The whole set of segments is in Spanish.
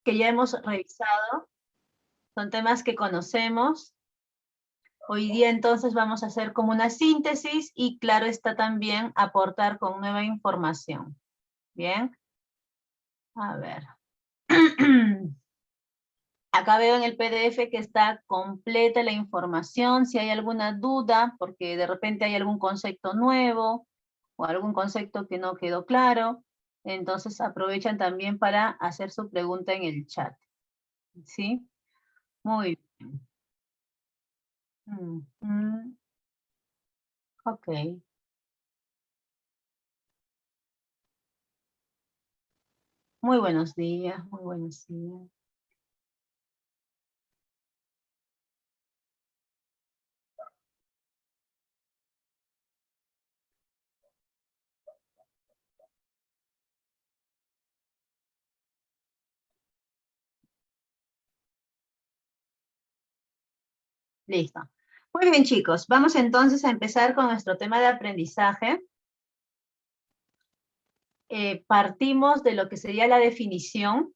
que ya hemos revisado, son temas que conocemos. Hoy día entonces vamos a hacer como una síntesis y claro está también aportar con nueva información. Bien. A ver. Acá veo en el PDF que está completa la información. Si hay alguna duda, porque de repente hay algún concepto nuevo o algún concepto que no quedó claro, entonces aprovechan también para hacer su pregunta en el chat. ¿Sí? Muy bien. Ok. Muy buenos días, muy buenos días. Listo. Muy bien, chicos. Vamos entonces a empezar con nuestro tema de aprendizaje. Partimos de lo que sería la definición,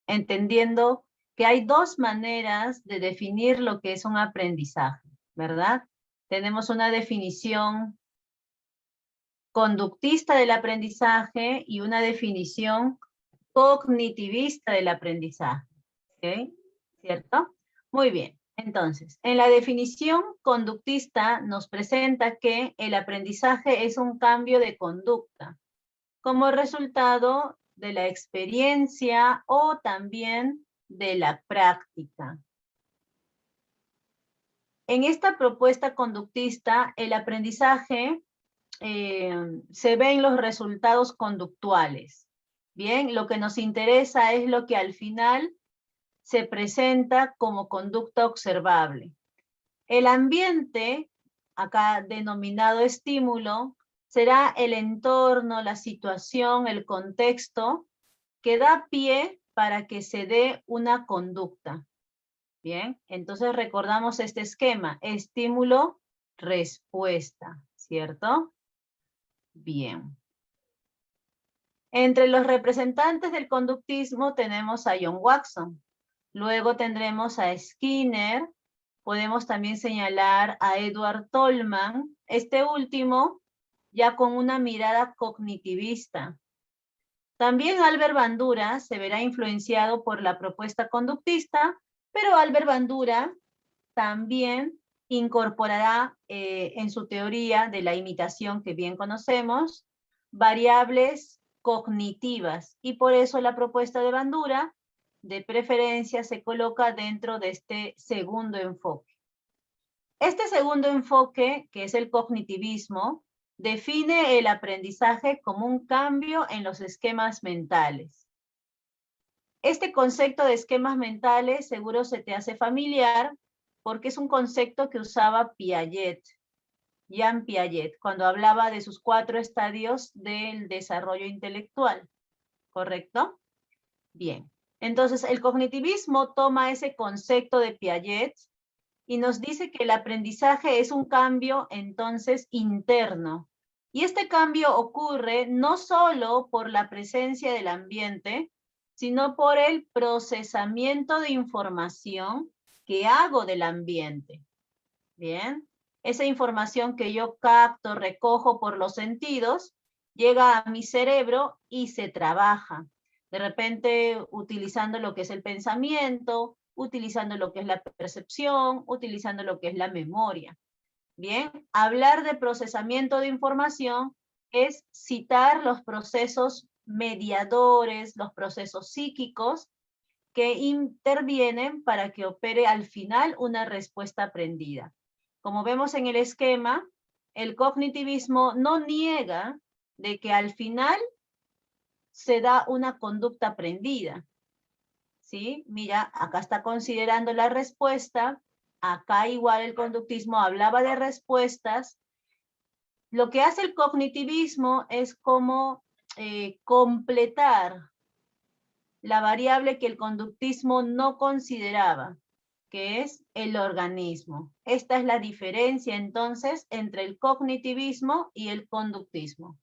entendiendo que hay dos maneras de definir lo que es un aprendizaje, ¿verdad? Tenemos una definición conductista del aprendizaje y una definición cognitivista del aprendizaje, ¿ok? ¿Cierto? Muy bien. Entonces, en la definición conductista nos presenta que el aprendizaje es un cambio de conducta como resultado de la experiencia o también de la práctica. En esta propuesta conductista, el aprendizaje se ven los resultados conductuales. Bien, lo que nos interesa es lo que al final se presenta como conducta observable. El ambiente, acá denominado estímulo, será el entorno, la situación, el contexto que da pie para que se dé una conducta. Bien, entonces recordamos este esquema, estímulo, respuesta, ¿cierto? Bien. Entre los representantes del conductismo tenemos a John Watson. Luego tendremos a Skinner. Podemos también señalar a Edward Tolman. Este último ya con una mirada cognitivista. También Albert Bandura se verá influenciado por la propuesta conductista, pero Albert Bandura también incorporará en su teoría de la imitación que bien conocemos, variables cognitivas, y por eso la propuesta de Bandura de preferencia se coloca dentro de este segundo enfoque. Este segundo enfoque, que es el cognitivismo, define el aprendizaje como un cambio en los esquemas mentales. Este concepto de esquemas mentales seguro se te hace familiar porque es un concepto que usaba Piaget, Jean Piaget, cuando hablaba de sus 4 estadios del desarrollo intelectual, ¿correcto? Bien, entonces el cognitivismo toma ese concepto de Piaget y nos dice que el aprendizaje es un cambio entonces interno. Y este cambio ocurre no solo por la presencia del ambiente, sino por el procesamiento de información que hago del ambiente. Bien, esa información que yo capto, recojo por los sentidos, llega a mi cerebro y se trabaja. De repente utilizando lo que es el pensamiento, utilizando lo que es la percepción, utilizando lo que es la memoria. Bien, hablar de procesamiento de información es citar los procesos mediadores, los procesos psíquicos que intervienen para que opere al final una respuesta aprendida. Como vemos en el esquema, el cognitivismo no niega de que al final se da una conducta aprendida. ¿Sí? Mira, acá está considerando la respuesta, acá igual el conductismo hablaba de respuestas. Lo que hace el cognitivismo es como completar la variable que el conductismo no consideraba, que es el organismo. Esta es la diferencia entonces entre el cognitivismo y el conductismo.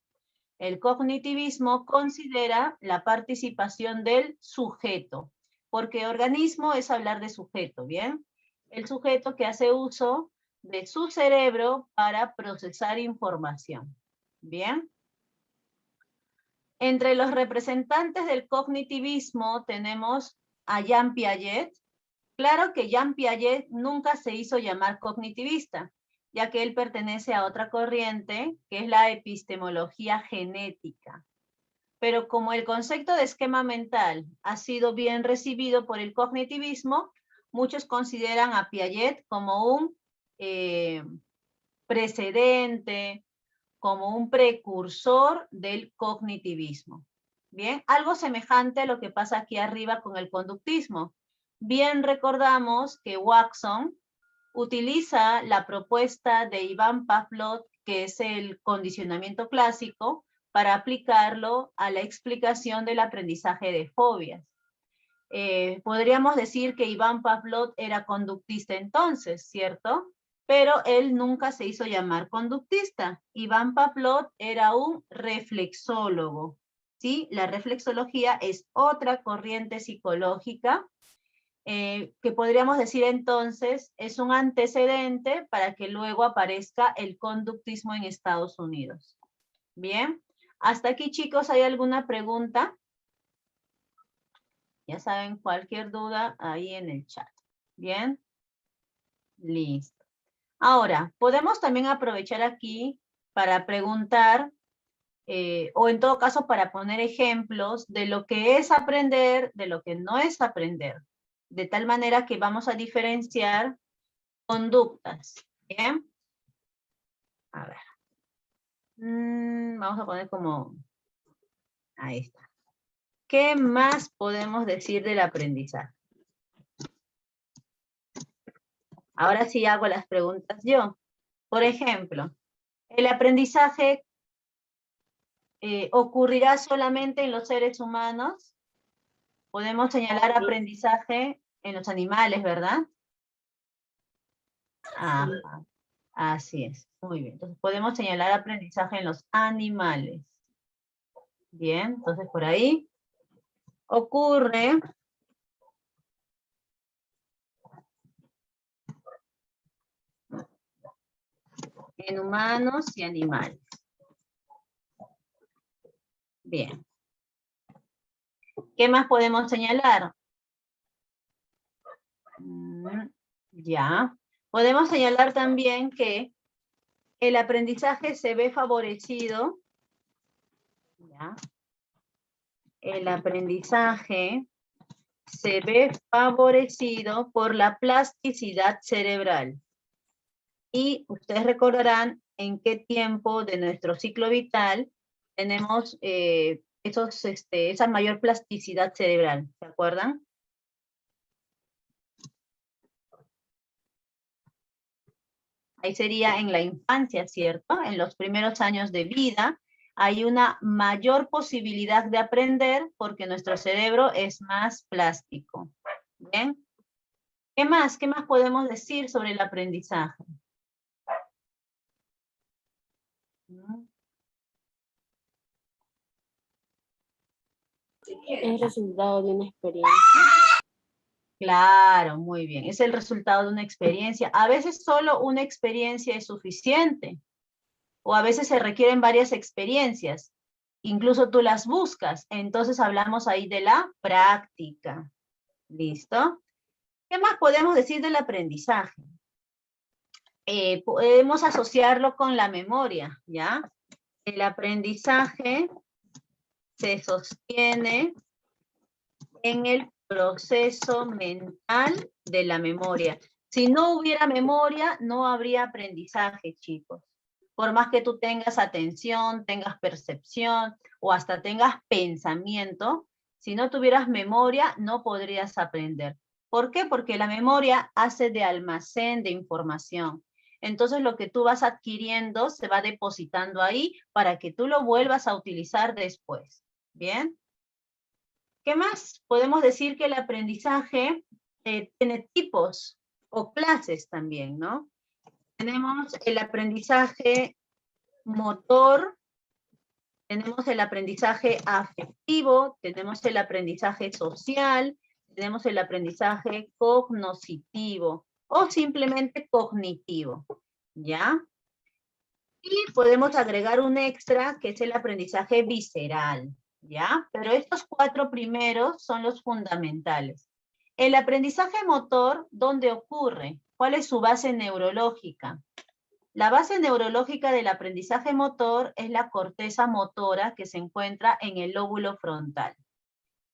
El cognitivismo considera la participación del sujeto. porque organismo es hablar de sujeto, ¿bien? El sujeto que hace uso de su cerebro para procesar información, ¿bien? Entre los representantes del cognitivismo tenemos a Jean Piaget. Claro que Jean Piaget nunca se hizo llamar cognitivista, ya que él pertenece a otra corriente, que es la epistemología genética. Pero como el concepto de esquema mental ha sido bien recibido por el cognitivismo, muchos consideran a Piaget como un precedente, como un precursor del cognitivismo. Bien, algo semejante a lo que pasa aquí arriba con el conductismo. Bien recordamos que Watson utiliza la propuesta de Iván Pavlov, que es el condicionamiento clásico, para aplicarlo a la explicación del aprendizaje de fobias. Podríamos decir que Iván Pavlov era conductista entonces, ¿cierto? Pero él nunca se hizo llamar conductista. Iván Pavlov era un reflexólogo, ¿sí? La reflexología es otra corriente psicológica que podríamos decir entonces es un antecedente para que luego aparezca el conductismo en Estados Unidos. Bien, hasta aquí chicos, ¿hay alguna pregunta? Ya saben, cualquier duda ahí en el chat. Bien, listo. Ahora, podemos también aprovechar aquí para preguntar, o en todo caso para poner ejemplos de lo que es aprender, de lo que no es aprender. De tal manera que vamos a diferenciar conductas. Bien. A ver. Vamos a poner como... Ahí está. ¿Qué más podemos decir del aprendizaje? Ahora sí hago las preguntas yo. Por ejemplo, ¿el aprendizaje ocurrirá solamente en los seres humanos? Podemos señalar aprendizaje en los animales, ¿verdad? Ajá. Así es. Muy bien. Entonces podemos señalar aprendizaje en los animales. Bien, entonces por ahí ocurre en humanos y animales. Bien. ¿Qué más podemos señalar? Ya. Podemos señalar también que el aprendizaje se ve favorecido. ¿Ya? El aprendizaje se ve favorecido por la plasticidad cerebral. Y ustedes recordarán en qué tiempo de nuestro ciclo vital tenemos esa mayor plasticidad cerebral. ¿Se acuerdan? Ahí sería en la infancia, ¿cierto? En los primeros años de vida hay una mayor posibilidad de aprender porque nuestro cerebro es más plástico. ¿Bien? ¿Qué más? ¿Qué más podemos decir sobre el aprendizaje? Es resultado de una experiencia. Claro, muy bien. Es el resultado de una experiencia. A veces solo una experiencia es suficiente. O a veces se requieren varias experiencias. Incluso tú las buscas. Entonces hablamos ahí de la práctica. ¿Listo? ¿Qué más podemos decir del aprendizaje? Podemos asociarlo con la memoria, ¿ya? El aprendizaje se sostiene en el proceso mental de la memoria. Si no hubiera memoria, no habría aprendizaje, chicos. Por más que tú tengas atención, tengas percepción o hasta tengas pensamiento, si no tuvieras memoria, no podrías aprender. ¿Por qué? Porque la memoria hace de almacén de información. Entonces lo que tú vas adquiriendo se va depositando ahí para que tú lo vuelvas a utilizar después. ¿Bien? ¿Qué más? Podemos decir que el aprendizaje tiene tipos o clases también, ¿no? Tenemos el aprendizaje motor, tenemos el aprendizaje afectivo, tenemos el aprendizaje social, Tenemos el aprendizaje cognoscitivo o simplemente cognitivo, ¿ya? Y podemos agregar un extra que es el aprendizaje visceral, ¿ya? Pero estos 4 primeros son los fundamentales. El aprendizaje motor, ¿dónde ocurre? ¿Cuál es su base neurológica? La base neurológica del aprendizaje motor es la corteza motora que se encuentra en el lóbulo frontal.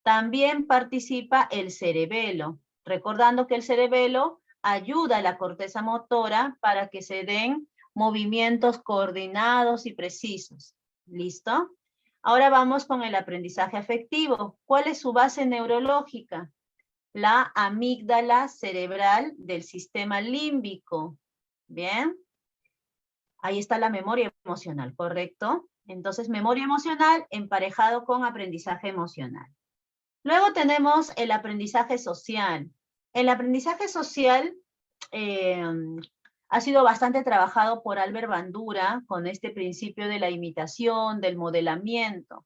También participa el cerebelo, recordando que el cerebelo ayuda a la corteza motora para que se den movimientos coordinados y precisos. ¿Listo? Ahora vamos con el aprendizaje afectivo. ¿Cuál es su base neurológica? La amígdala cerebral del sistema límbico. ¿Bien? Ahí está la memoria emocional, ¿correcto? Entonces, memoria emocional emparejado con aprendizaje emocional. Luego tenemos el aprendizaje social. El aprendizaje social ha sido bastante trabajado por Albert Bandura con este principio de la imitación, del modelamiento.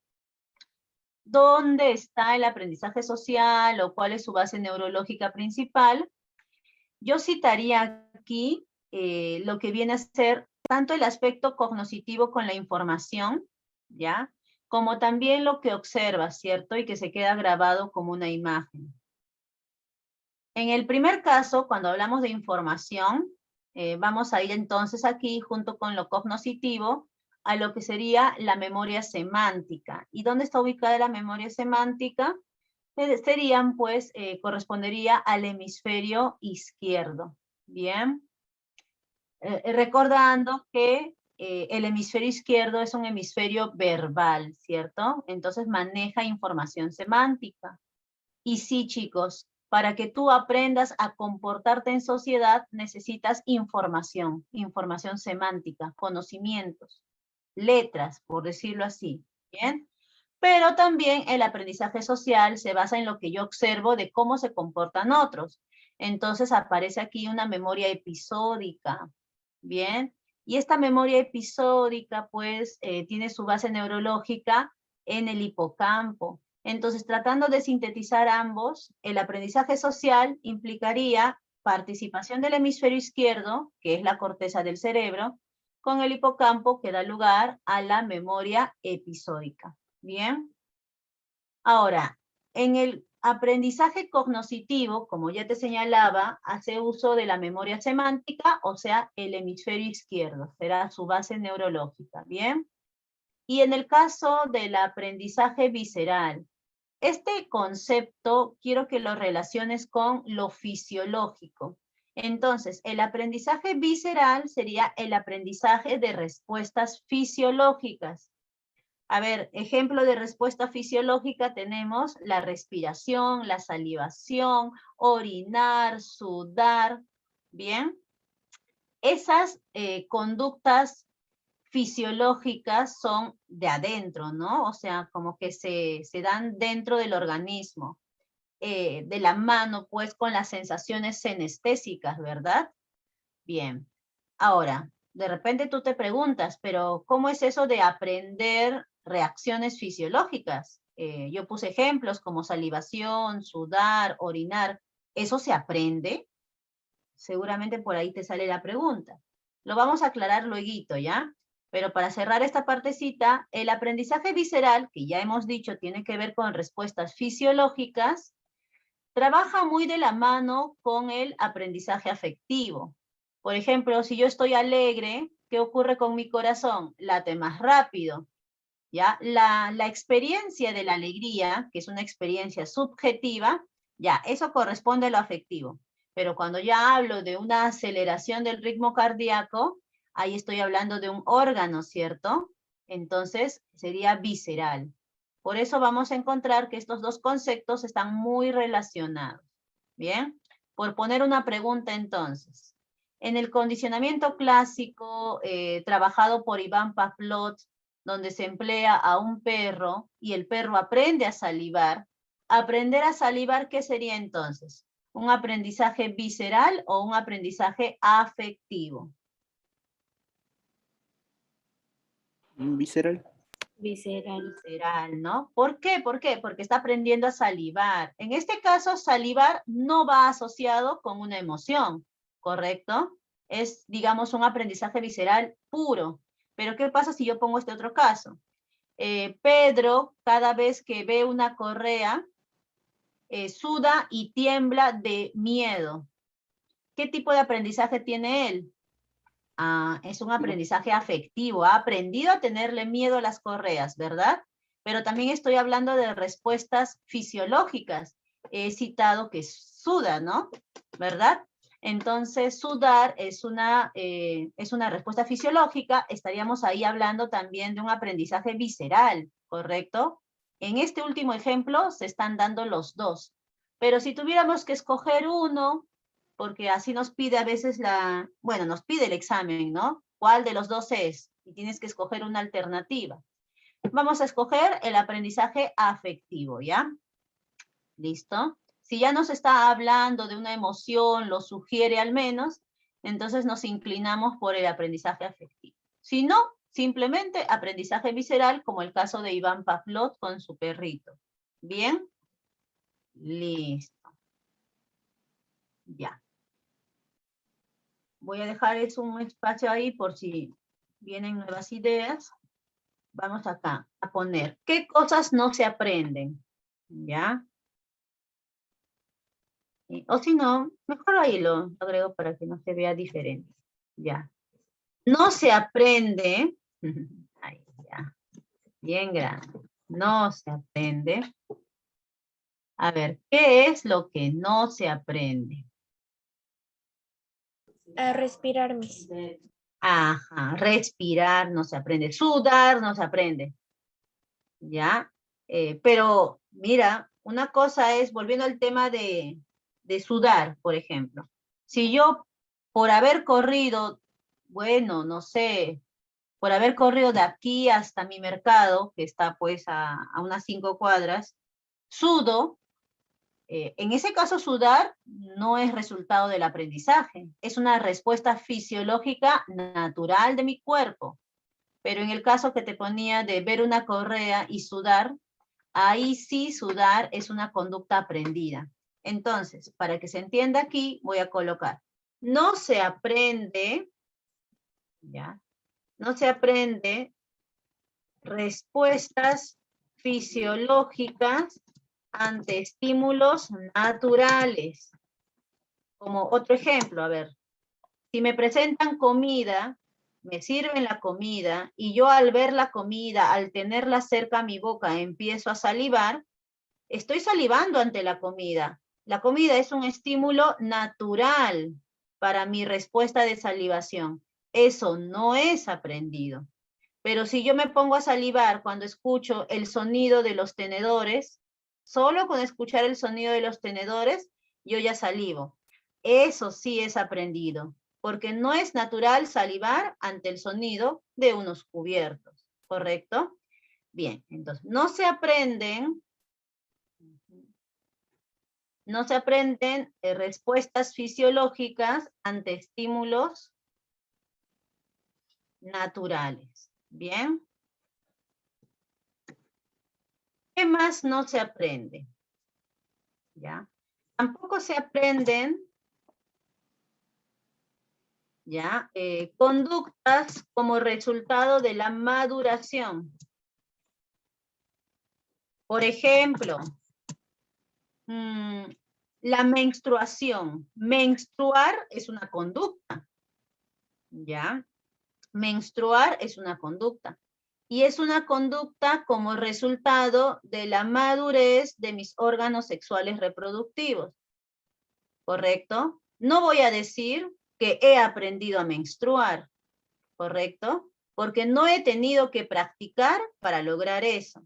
¿Dónde está el aprendizaje social o cuál es su base neurológica principal? Yo citaría aquí lo que viene a ser tanto el aspecto cognoscitivo con la información, ¿ya? Como también lo que observas, ¿cierto? Y que se queda grabado como una imagen. En el primer caso, cuando hablamos de información, vamos a ir entonces aquí, junto con lo cognoscitivo, a lo que sería la memoria semántica. ¿Y dónde está ubicada la memoria semántica? Serían, pues, correspondería al hemisferio izquierdo. Bien. Recordando que el hemisferio izquierdo es un hemisferio verbal, ¿cierto? Entonces maneja información semántica. Y sí, chicos, para que tú aprendas a comportarte en sociedad, necesitas información, información semántica, conocimientos, letras, por decirlo así, ¿bien? Pero también el aprendizaje social se basa en lo que yo observo de cómo se comportan otros. Entonces aparece aquí una memoria episódica, ¿bien? Y esta memoria episódica, pues, tiene su base neurológica en el hipocampo. Entonces, tratando de sintetizar ambos, el aprendizaje social implicaría participación del hemisferio izquierdo, que es la corteza del cerebro, con el hipocampo que da lugar a la memoria episódica. Bien. Ahora, en el aprendizaje cognoscitivo, como ya te señalaba, hace uso de la memoria semántica, o sea, el hemisferio izquierdo, será su base neurológica, ¿bien? Y en el caso del aprendizaje visceral, este concepto quiero que lo relaciones con lo fisiológico. Entonces, el aprendizaje visceral sería el aprendizaje de respuestas fisiológicas. A ver, ejemplo de respuesta fisiológica tenemos la respiración, la salivación, orinar, sudar, ¿bien? Esas conductas fisiológicas son de adentro, ¿no? O sea, como que se dan dentro del organismo, de la mano, pues, con las sensaciones senestésicas, ¿verdad? Bien. Ahora, de repente tú te preguntas, pero ¿cómo es eso de aprender reacciones fisiológicas? Yo puse ejemplos como salivación, sudar, orinar. ¿Eso se aprende? Seguramente por ahí te sale la pregunta. Lo vamos a aclarar luego, ¿ya? Pero para cerrar esta partecita, el aprendizaje visceral, que ya hemos dicho tiene que ver con respuestas fisiológicas, trabaja muy de la mano con el aprendizaje afectivo. Por ejemplo, si yo estoy alegre, ¿qué ocurre con mi corazón? Late más rápido, ¿ya? La experiencia de la alegría, que es una experiencia subjetiva, ya, eso corresponde a lo afectivo. Pero cuando ya hablo de una aceleración del ritmo cardíaco, ahí estoy hablando de un órgano, ¿cierto? Entonces, sería visceral. Por eso vamos a encontrar que estos dos conceptos están muy relacionados. ¿Bien? Por poner una pregunta entonces. En el condicionamiento clásico trabajado por Iván Pavlov, donde se emplea a un perro y el perro aprende a salivar, aprender a salivar, ¿qué sería entonces? ¿Un aprendizaje visceral o un aprendizaje afectivo? Visceral. Visceral. Visceral, ¿no? ¿Por qué? ¿Por qué? Porque está aprendiendo a salivar. En este caso, salivar no va asociado con una emoción, ¿correcto? Es, digamos, un aprendizaje visceral puro. Pero ¿qué pasa si yo pongo este otro caso? Pedro, cada vez que ve una correa, suda y tiembla de miedo. ¿Qué tipo de aprendizaje tiene él? Es un aprendizaje afectivo. Ha aprendido a tenerle miedo a las correas, ¿verdad? Pero también estoy hablando de respuestas fisiológicas. He citado que suda, ¿no? ¿Verdad? Entonces, sudar es una respuesta fisiológica. Estaríamos ahí hablando también de un aprendizaje visceral, ¿correcto? En este último ejemplo se están dando los dos. Pero si tuviéramos que escoger uno, porque así nos pide a veces bueno, nos pide el examen, ¿no? ¿Cuál de los dos es? Y tienes que escoger una alternativa. Vamos a escoger el aprendizaje afectivo, ¿ya? ¿Listo? Si ya nos está hablando de una emoción, lo sugiere al menos, entonces nos inclinamos por el aprendizaje afectivo. Si no, simplemente aprendizaje visceral, como el caso de Iván Pavlov con su perrito. ¿Bien? Listo. Ya. Voy a dejar un espacio ahí por si vienen nuevas ideas. Vamos acá a poner, ¿qué cosas no se aprenden? ¿Ya? O si no, mejor ahí lo agrego para que no se vea diferente. Ya. No se aprende. Ahí, ya. Bien grande. No se aprende. A ver, ¿qué es lo que no se aprende? A respirar, mis. Ajá, respirar no se aprende, sudar no se aprende, ¿ya? Pero mira, una cosa es, volviendo al tema de sudar, por ejemplo. Si yo, por haber corrido, bueno, no sé, por haber corrido de aquí hasta mi mercado, que está pues a unas 5 cuadras, sudo, en ese caso sudar no es resultado del aprendizaje, es una respuesta fisiológica natural de mi cuerpo. Pero en el caso que te ponía de ver una correa y sudar, ahí sí sudar es una conducta aprendida. Entonces, para que se entienda aquí, voy a colocar, no se aprende, ¿ya? No se aprende respuestas fisiológicas ante estímulos naturales. Como otro ejemplo, a ver, si me presentan comida, me sirven la comida y yo al ver la comida, al tenerla cerca a mi boca, empiezo a salivar, estoy salivando ante la comida. La comida es un estímulo natural para mi respuesta de salivación. Eso no es aprendido. Pero si yo me pongo a salivar cuando escucho el sonido de los tenedores, solo con escuchar el sonido de los tenedores, yo ya salivo. Eso sí es aprendido, porque no es natural salivar ante el sonido de unos cubiertos, ¿correcto? Bien, entonces, no se aprenden respuestas fisiológicas ante estímulos naturales. Bien. ¿Qué más no se aprende? ¿Ya? Tampoco se aprenden, ¿ya? Conductas como resultado de la maduración. Por ejemplo, la menstruación. Menstruar es una conducta, ¿ya? Menstruar es una conducta. Y es una conducta como resultado de la madurez de mis órganos sexuales reproductivos. ¿Correcto? No voy a decir que he aprendido a menstruar, ¿correcto? Porque no he tenido que practicar para lograr eso.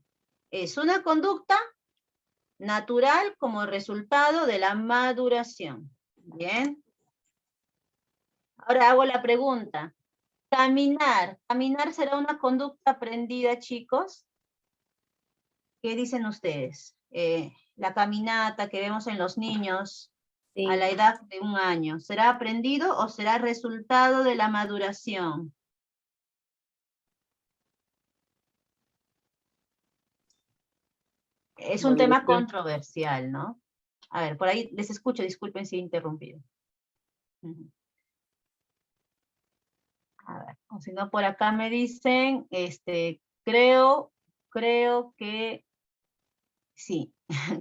Es una conducta natural como resultado de la maduración. Bien. Ahora hago la pregunta. Caminar. ¿Caminar será una conducta aprendida, chicos? ¿Qué dicen ustedes? La caminata que vemos en los niños a la edad de 1 año, ¿será aprendido o será resultado de la maduración? Es un tema Maduración. controversial, ¿no? A ver, por ahí les escucho, disculpen si he interrumpido. Ujú. A ver, o si no, por acá me dicen, creo que sí,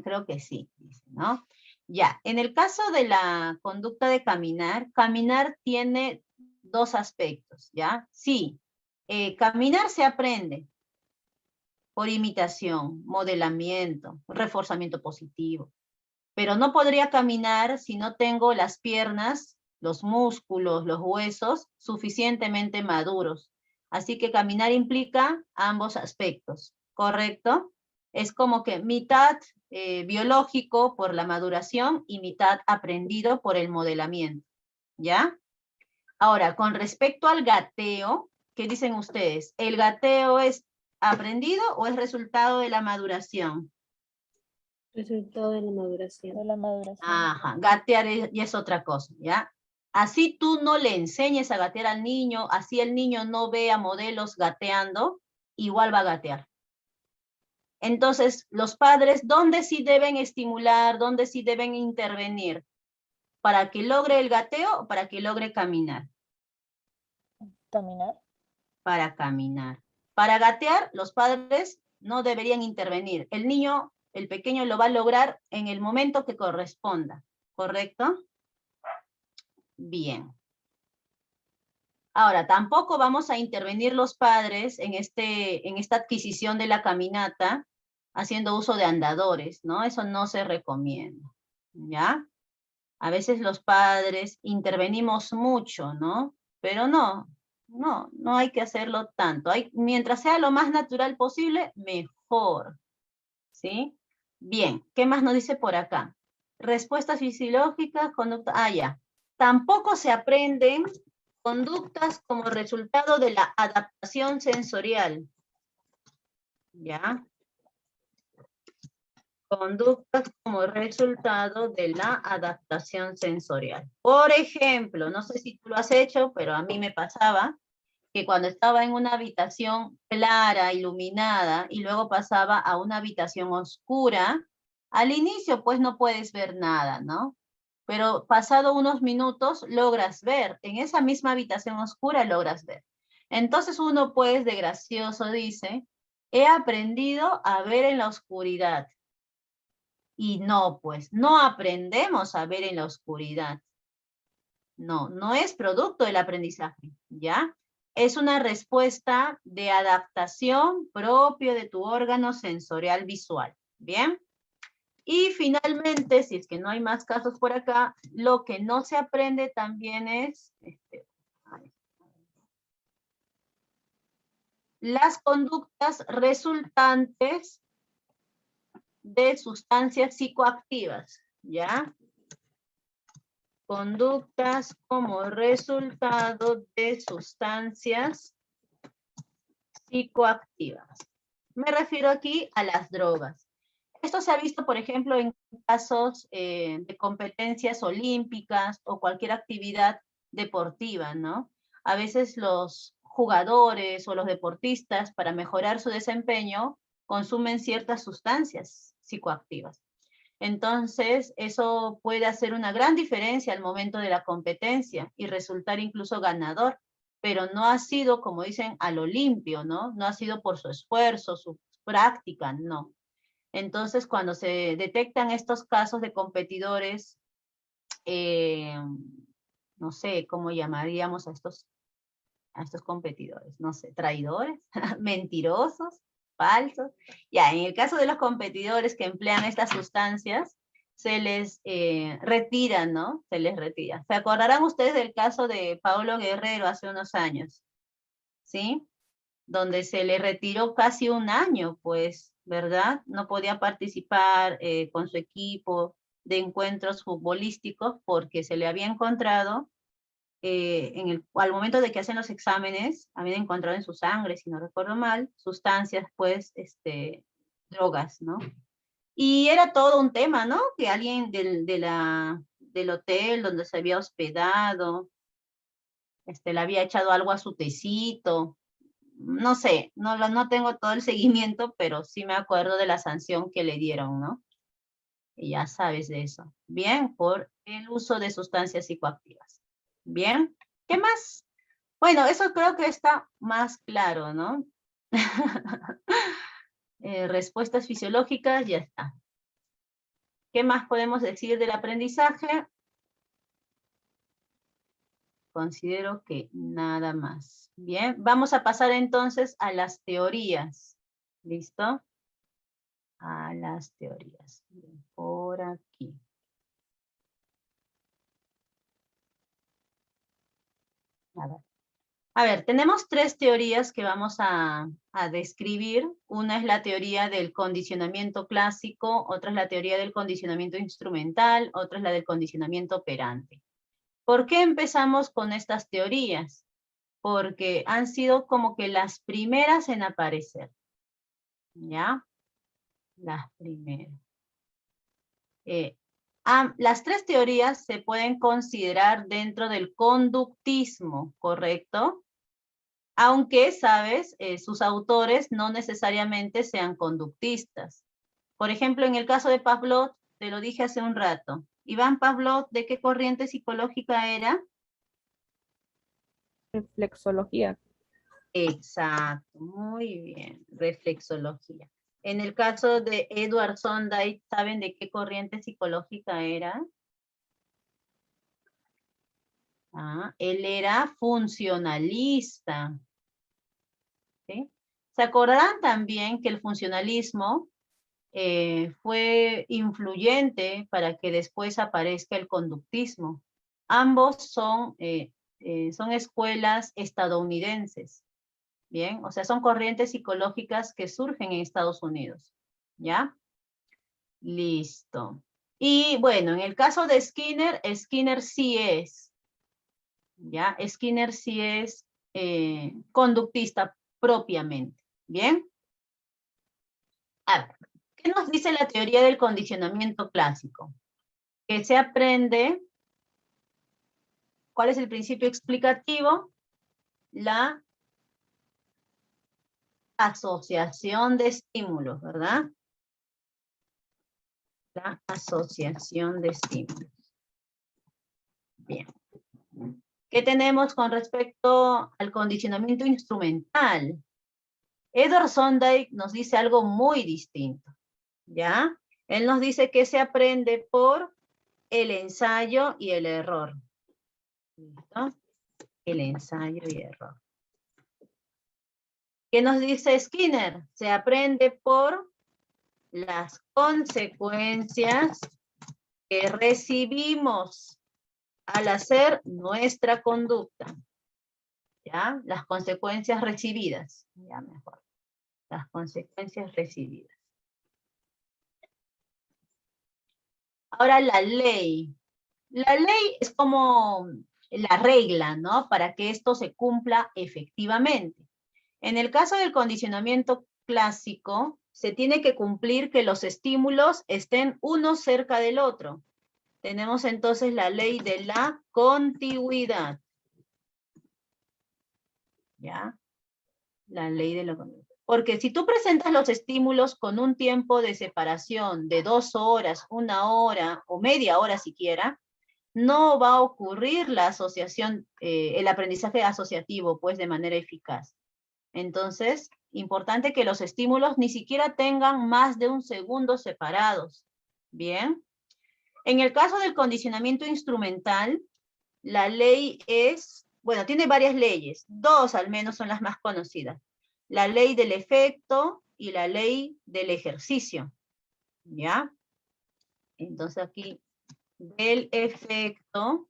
creo que sí, dice, ¿no? Ya, en el caso de la conducta de caminar, caminar tiene dos aspectos, ¿ya? Sí, caminar se aprende por imitación, modelamiento, reforzamiento positivo, pero no podría caminar si no tengo las piernas, los músculos, los huesos suficientemente maduros. Así que caminar implica ambos aspectos, ¿correcto? Es como que mitad biológico por la maduración y mitad aprendido por el modelamiento, ¿ya? Ahora, con respecto al gateo, ¿qué dicen ustedes? ¿El gateo es aprendido o es resultado de la maduración? Resultado de la maduración. De la maduración. Ajá, gatear ya es otra cosa, ¿ya? Así tú no le enseñes a gatear al niño, así el niño no vea modelos gateando, igual va a gatear. Entonces, los padres, ¿dónde sí deben estimular, dónde sí deben intervenir? ¿Para que logre el gateo o para que logre caminar? Caminar. Para caminar. Para gatear, los padres no deberían intervenir. El niño, el pequeño, lo va a lograr en el momento que corresponda, ¿correcto? Bien. Ahora, tampoco vamos a intervenir los padres en esta adquisición de la caminata haciendo uso de andadores, ¿no? Eso no se recomienda, ¿ya? A veces los padres intervenimos mucho, ¿no? Pero no hay que hacerlo tanto. Mientras sea lo más natural posible, mejor, ¿sí? Bien, ¿qué más nos dice por acá? Respuestas fisiológicas, conducta, ya. Tampoco se aprenden conductas como resultado de la adaptación sensorial, ¿ya? Conductas como resultado de la adaptación sensorial. Por ejemplo, no sé si tú lo has hecho, pero a mí me pasaba que cuando estaba en una habitación clara, iluminada, y luego pasaba a una habitación oscura, al inicio pues no puedes ver nada, ¿no? Pero pasado unos minutos logras ver, en esa misma habitación oscura logras ver. Entonces uno pues de gracioso dice, he aprendido a ver en la oscuridad. Y no, pues, no aprendemos a ver en la oscuridad. No es producto del aprendizaje, ¿ya? Es una respuesta de adaptación propio de tu órgano sensorial visual, ¿bien? Y finalmente, si es que no hay más casos por acá, lo que no se aprende también es las conductas resultantes de sustancias psicoactivas, ¿ya? Conductas como resultado de sustancias psicoactivas. Me refiero aquí a las drogas. Esto se ha visto, por ejemplo, en casos de competencias olímpicas o cualquier actividad deportiva, ¿no? A veces los jugadores o los deportistas, para mejorar su desempeño, consumen ciertas sustancias psicoactivas. Entonces, eso puede hacer una gran diferencia al momento de la competencia y resultar incluso ganador, pero no ha sido, como dicen, a lo limpio, ¿no? No ha sido por su esfuerzo, su práctica, no. Entonces, cuando se detectan estos casos de competidores, no sé cómo llamaríamos a estos competidores, no sé, traidores, mentirosos, falsos. Ya, en el caso de los competidores que emplean estas sustancias, se les retira, ¿no? Se les retira. ¿Se acordarán ustedes del caso de Paulo Guerrero hace unos años? ¿Sí? Donde se le retiró casi un año, pues, ¿verdad? No podía participar con su equipo de encuentros futbolísticos porque se le había encontrado al momento de que hacen los exámenes, habían encontrado en su sangre, si no recuerdo mal, sustancias, pues, drogas, ¿no? Y era todo un tema, ¿no? Que alguien del hotel donde se había hospedado, le había echado algo a su tecito, no sé, no tengo todo el seguimiento, pero sí me acuerdo de la sanción que le dieron, ¿no? Y ya sabes de eso. Bien, por el uso de sustancias psicoactivas. Bien, ¿qué más? Bueno, eso creo que está más claro, ¿no? Respuestas fisiológicas, ya está. ¿Qué más podemos decir del aprendizaje? Considero que nada más. Bien, vamos a pasar entonces a las teorías. ¿Listo? A las teorías. Bien, por aquí. A ver. A ver, tenemos tres teorías que vamos a describir. Una es la teoría del condicionamiento clásico, otra es la teoría del condicionamiento instrumental, otra es la del condicionamiento operante. ¿Por qué empezamos con estas teorías? Porque han sido como que las primeras en aparecer. ¿Ya? Las primeras. Las tres teorías se pueden considerar dentro del conductismo, ¿correcto? Aunque, ¿sabes? Sus autores no necesariamente sean conductistas. Por ejemplo, en el caso de Pavlov, te lo dije hace un rato. Iván Pavlov, ¿de qué corriente psicológica era? Reflexología. Exacto, muy bien, reflexología. En el caso de Edward Sondheim, ¿saben de qué corriente psicológica era? Él era funcionalista. ¿Sí? ¿Se acordarán también que el funcionalismo fue influyente para que después aparezca el conductismo? Ambos son escuelas estadounidenses. Bien, o sea, son corrientes psicológicas que surgen en Estados Unidos. ¿Ya? Listo. Y bueno, en el caso de Skinner, Skinner sí es, ¿ya? Skinner sí es conductista propiamente. ¿Bien? A ver, ¿qué nos dice la teoría del condicionamiento clásico? Que se aprende, ¿cuál es el principio explicativo? La asociación de estímulos, ¿verdad? La asociación de estímulos. Bien. ¿Qué tenemos con respecto al condicionamiento instrumental? Edward Sondheim nos dice algo muy distinto, ¿ya? Él nos dice que se aprende por el ensayo y el error. ¿Listo? El ensayo y error. ¿Qué nos dice Skinner? Se aprende por las consecuencias que recibimos al hacer nuestra conducta. ¿Ya? Las consecuencias recibidas. Ya mejor. Las consecuencias recibidas. Ahora la ley. La ley es como la regla, ¿no? Para que esto se cumpla efectivamente. En el caso del condicionamiento clásico, se tiene que cumplir que los estímulos estén uno cerca del otro. Tenemos entonces la ley de la contigüidad. ¿Ya? La ley de la contigüidad. Porque si tú presentas los estímulos con un tiempo de separación de 2 horas, 1 hora o media hora siquiera, no va a ocurrir la asociación, el aprendizaje asociativo, pues, de manera eficaz. Entonces, importante que los estímulos ni siquiera tengan más de 1 segundo separados. Bien. En el caso del condicionamiento instrumental, la ley es, bueno, tiene varias leyes. 2 al menos son las más conocidas. La ley del efecto y la ley del ejercicio. ¿Ya? Entonces aquí, del efecto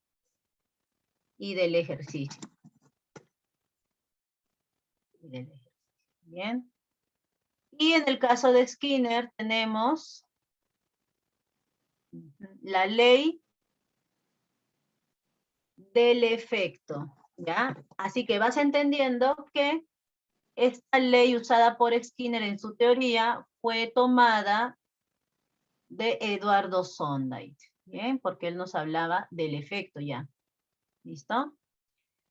y del ejercicio. Bien. Y en el caso de Skinner tenemos la ley del efecto, ¿ya? Así que vas entendiendo que esta ley usada por Skinner en su teoría fue tomada de Eduardo Sondheim, ¿bien? Porque él nos hablaba del efecto ya. ¿Listo?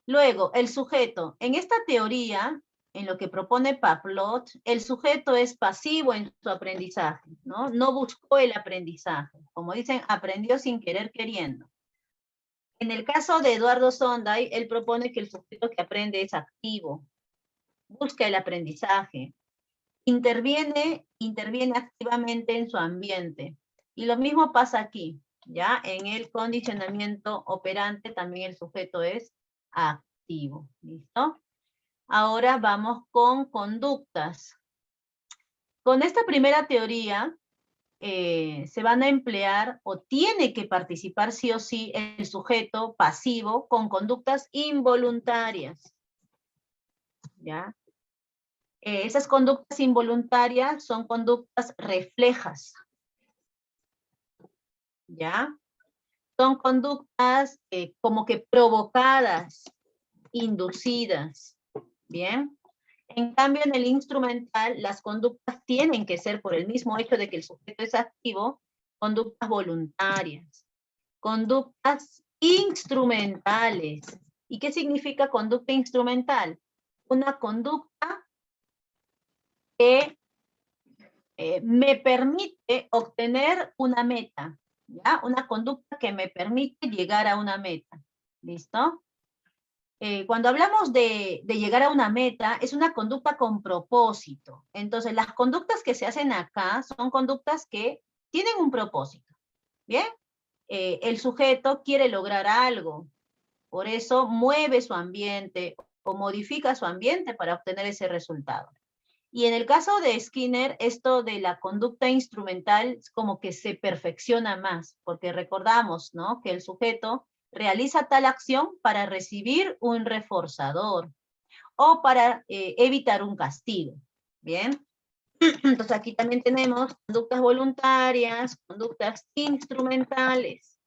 Luego, el sujeto. En esta teoría, en lo que propone Paplot, el sujeto es pasivo en su aprendizaje, ¿no? No buscó el aprendizaje. Como dicen, aprendió sin querer queriendo. En el caso de Eduardo Sonday, él propone que el sujeto que aprende es activo, busca el aprendizaje, interviene activamente en su ambiente. Y lo mismo pasa aquí, ¿ya? En el condicionamiento operante también el sujeto es activo, ¿listo? Ahora vamos con conductas. Con esta primera teoría se van a emplear o tiene que participar sí o sí el sujeto pasivo con conductas involuntarias, ¿ya? Esas conductas involuntarias son conductas reflejas, ¿ya? Son conductas como que provocadas, inducidas, ¿bien? En cambio, en el instrumental, las conductas tienen que ser, por el mismo hecho de que el sujeto es activo, conductas voluntarias, conductas instrumentales. ¿Y qué significa conducta instrumental? Una conducta que me permite obtener una meta, ¿ya? Una conducta que me permite llegar a una meta, ¿listo? Cuando hablamos de llegar a una meta, es una conducta con propósito. Entonces, las conductas que se hacen acá son conductas que tienen un propósito, ¿bien? El sujeto quiere lograr algo, por eso mueve su ambiente o modifica su ambiente para obtener ese resultado. Y en el caso de Skinner, esto de la conducta instrumental es como que se perfecciona más, porque recordamos, ¿no?, que el sujeto realiza tal acción para recibir un reforzador o para evitar un castigo, ¿bien? Entonces aquí también tenemos conductas voluntarias, conductas instrumentales.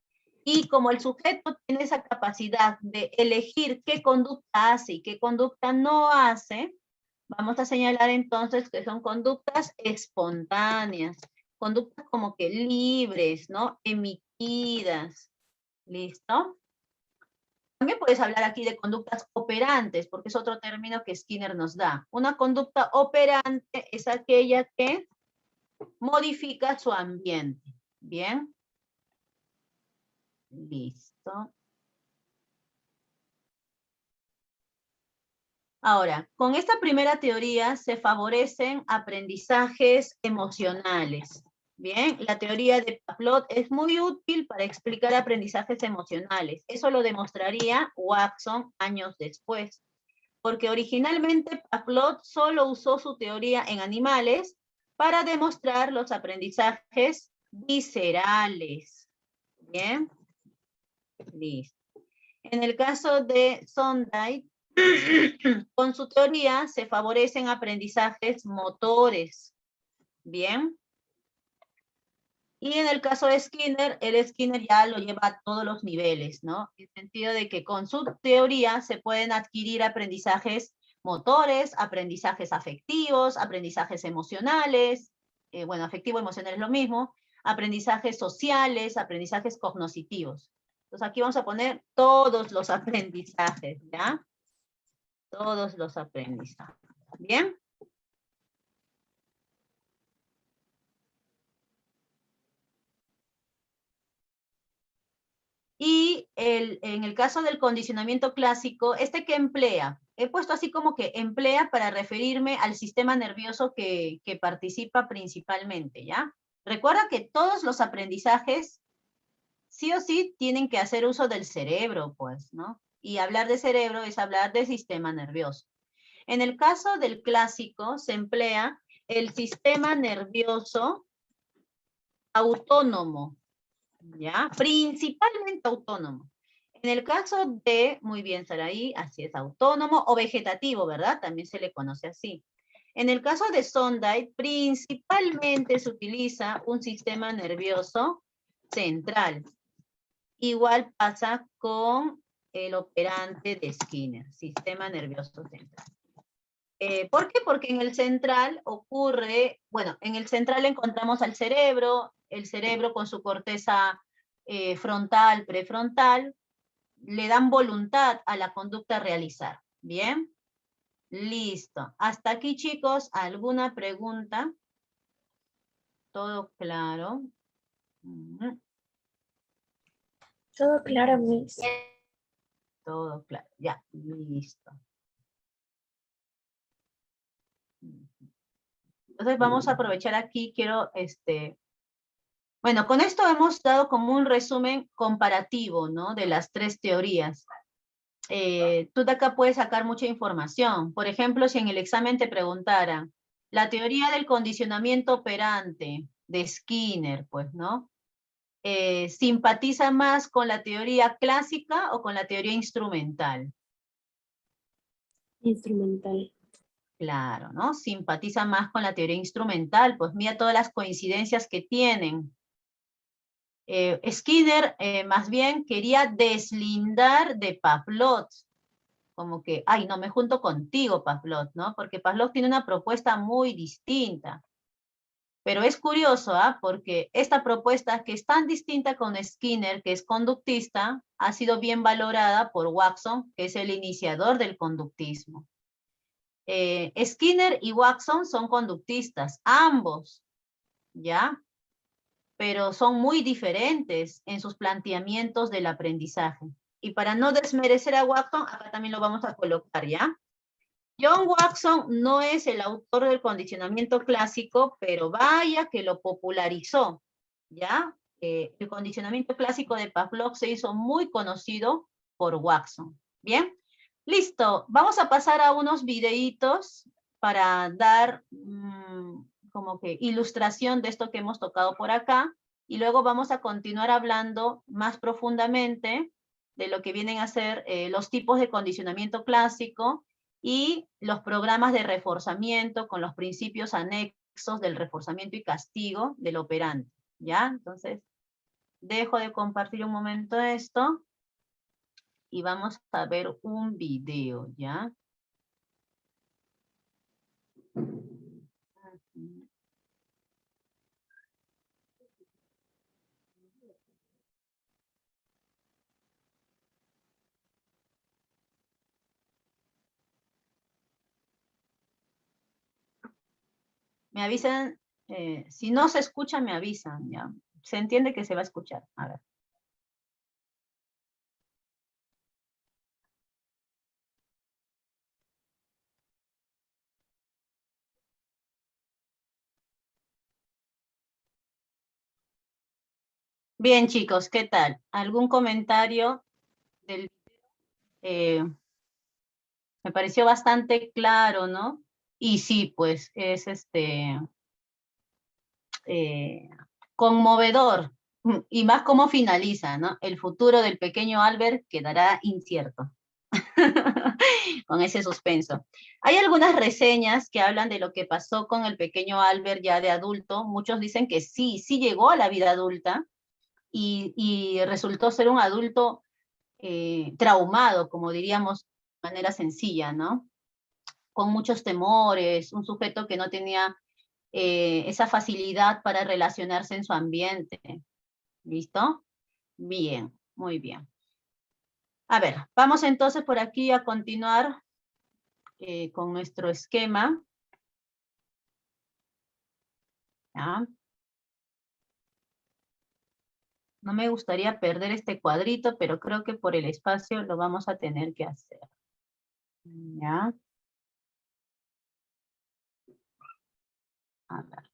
Y como el sujeto tiene esa capacidad de elegir qué conducta hace y qué conducta no hace, vamos a señalar entonces que son conductas espontáneas, conductas como que libres, ¿no? Emitidas, ¿listo? También puedes hablar aquí de conductas operantes, porque es otro término que Skinner nos da. Una conducta operante es aquella que modifica su ambiente, ¿bien? Listo. Ahora, con esta primera teoría se favorecen aprendizajes emocionales. Bien, la teoría de Paplot es muy útil para explicar aprendizajes emocionales. Eso lo demostraría Watson años después. Porque originalmente Paplot solo usó su teoría en animales para demostrar los aprendizajes viscerales. Bien, listo. En el caso de Sondheim, con su teoría se favorecen aprendizajes motores. Bien. Y en el caso de Skinner, el Skinner ya lo lleva a todos los niveles, ¿no? En el sentido de que con su teoría se pueden adquirir aprendizajes motores, aprendizajes afectivos, aprendizajes emocionales, bueno, afectivo, emocional es lo mismo, aprendizajes sociales, aprendizajes cognitivos. Entonces aquí vamos a poner todos los aprendizajes, ¿ya? Todos los aprendizajes. ¿Bien? Y en el caso del condicionamiento clásico, ¿este qué emplea? He puesto así como que emplea para referirme al sistema nervioso que participa principalmente, ¿ya? Recuerda que todos los aprendizajes sí o sí tienen que hacer uso del cerebro, pues, ¿no? Y hablar de cerebro es hablar de sistema nervioso. En el caso del clásico se emplea el sistema nervioso autónomo, ¿ya? Principalmente autónomo. En el caso de, muy bien, Saraí, así es, autónomo o vegetativo, ¿verdad? También se le conoce así. En el caso de Sondheim, principalmente se utiliza un sistema nervioso central. Igual pasa con el operante de Skinner, sistema nervioso central. ¿Por qué? Porque en el central ocurre, bueno, en el central encontramos al cerebro, el cerebro con su corteza frontal, prefrontal, le dan voluntad a la conducta a realizar, ¿bien? Listo. Hasta aquí, chicos, ¿alguna pregunta? ¿Todo claro? Ujú, Todo claro, Miss. todo claro. Ya, listo. Entonces vamos a aprovechar aquí, quiero, bueno, con esto hemos dado como un resumen comparativo, ¿no? De las tres teorías. Tú de acá puedes sacar mucha información. Por ejemplo, si en el examen te preguntaran, la teoría del condicionamiento operante de Skinner, pues, ¿no? ¿Simpatiza más con la teoría clásica o con la teoría instrumental? Instrumental. Claro, ¿no? Simpatiza más con la teoría instrumental, pues mira todas las coincidencias que tienen. Skinner más bien quería deslindar de Pavlov, como que, ay, no, me junto contigo, Pavlov, ¿no? Porque Pavlov tiene una propuesta muy distinta. Pero es curioso, ¿ah? Porque esta propuesta que es tan distinta con Skinner, que es conductista, ha sido bien valorada por Watson, que es el iniciador del conductismo. Skinner y Watson son conductistas, ambos, ¿ya? Pero son muy diferentes en sus planteamientos del aprendizaje. Y para no desmerecer a Watson, acá también lo vamos a colocar, ¿ya? John Watson no es el autor del condicionamiento clásico, pero vaya que lo popularizó, ¿ya? El condicionamiento clásico de Pavlov se hizo muy conocido por Watson. ¿Bien? Listo, vamos a pasar a unos videitos para dar como que ilustración de esto que hemos tocado por acá, y luego vamos a continuar hablando más profundamente de lo que vienen a ser los tipos de condicionamiento clásico, y los programas de reforzamiento con los principios anexos del reforzamiento y castigo del operante, ¿ya? Entonces, dejo de compartir un momento esto y vamos a ver un video, ¿ya? Me avisan, si no se escucha, me avisan, ¿ya? Se entiende que se va a escuchar, a ver. Bien, chicos, ¿qué tal? ¿Algún comentario del video? Me pareció bastante claro, ¿no? Y sí, pues es eh, conmovedor, y más cómo finaliza, ¿no? El futuro del pequeño Albert quedará incierto, con ese suspenso. Hay algunas reseñas que hablan de lo que pasó con el pequeño Albert ya de adulto. Muchos dicen que sí, sí llegó a la vida adulta y resultó ser un adulto traumado, como diríamos de manera sencilla, ¿no? Con muchos temores, un sujeto que no tenía esa facilidad para relacionarse en su ambiente. ¿Listo? Bien, muy bien. A ver, vamos entonces por aquí a continuar con nuestro esquema. ¿Ya? No me gustaría perder este cuadrito, pero creo que por el espacio lo vamos a tener que hacer. ¿Ya? A ver.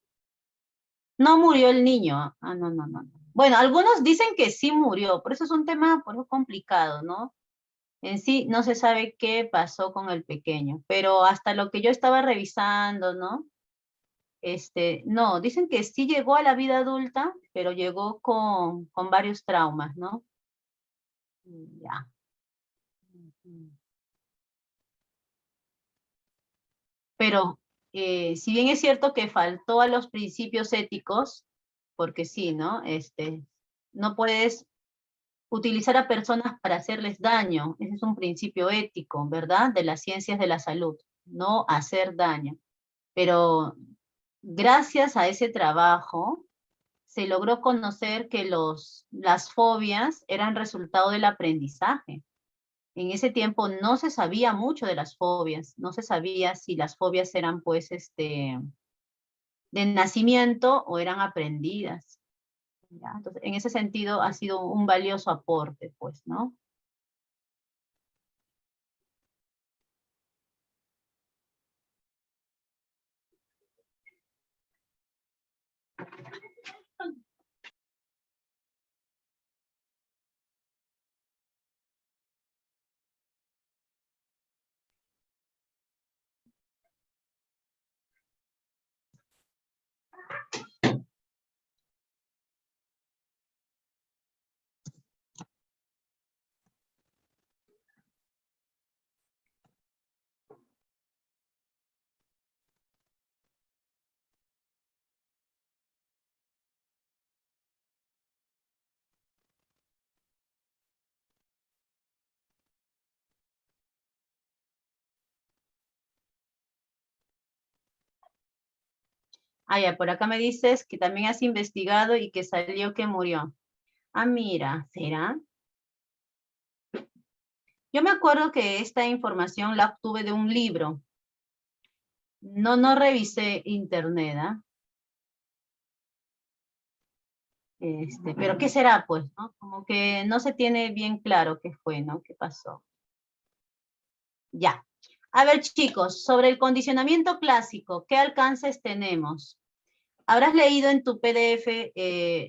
No murió el niño. Ah, no, no, no. Bueno, algunos dicen que sí murió, por eso es un tema por eso complicado, ¿no? En sí no se sabe qué pasó con el pequeño, pero hasta lo que yo estaba revisando, ¿no? No, dicen que sí llegó a la vida adulta, pero llegó con varios traumas, ¿no? Ya. Pero si bien es cierto que faltó a los principios éticos, porque sí, ¿no? No puedes utilizar a personas para hacerles daño. Ese es un principio ético, ¿verdad? De las ciencias de la salud, no hacer daño. Pero gracias a ese trabajo se logró conocer que las fobias eran resultado del aprendizaje. En ese tiempo no se sabía mucho de las fobias, no se sabía si las fobias eran pues de nacimiento o eran aprendidas. ¿Ya? Entonces, en ese sentido ha sido un valioso aporte, pues, ¿no? Ah, ya, por acá me dices que también has investigado y que salió que murió. Ah, mira, ¿será? Yo me acuerdo que esta información la obtuve de un libro. No revisé internet, ¿ah? Pero ¿qué será, pues, no? Como que no se tiene bien claro qué fue, ¿no? ¿Qué pasó? Ya. A ver, chicos, sobre el condicionamiento clásico, ¿qué alcances tenemos? Habrás leído en tu PDF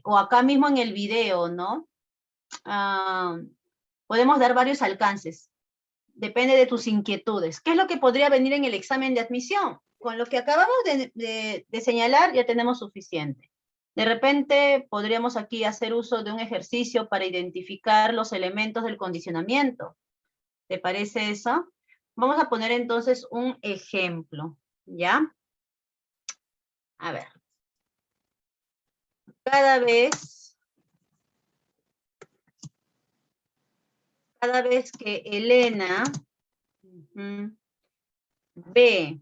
o acá mismo en el video, ¿no? Ah, podemos dar varios alcances. Depende de tus inquietudes. ¿Qué es lo que podría venir en el examen de admisión? Con lo que acabamos de señalar ya tenemos suficiente. De repente podríamos aquí hacer uso de un ejercicio para identificar los elementos del condicionamiento. ¿Te parece eso? Vamos a poner entonces un ejemplo, ¿ya? A ver. Cada vez que Elena ve,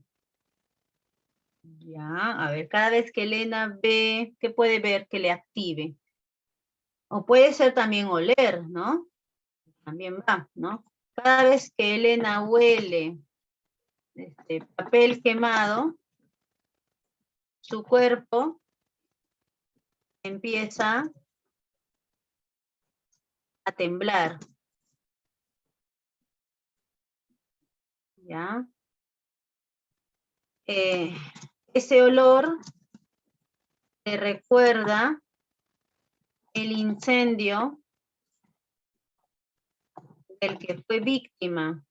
ya, a ver, cada vez que Elena ve, ¿qué puede ver que le active? O puede ser también oler, ¿no? También va, ¿no? Cada vez que Elena huele papel quemado, su cuerpo empieza a temblar, ¿ya? Ese olor le recuerda el incendio del que fue víctima,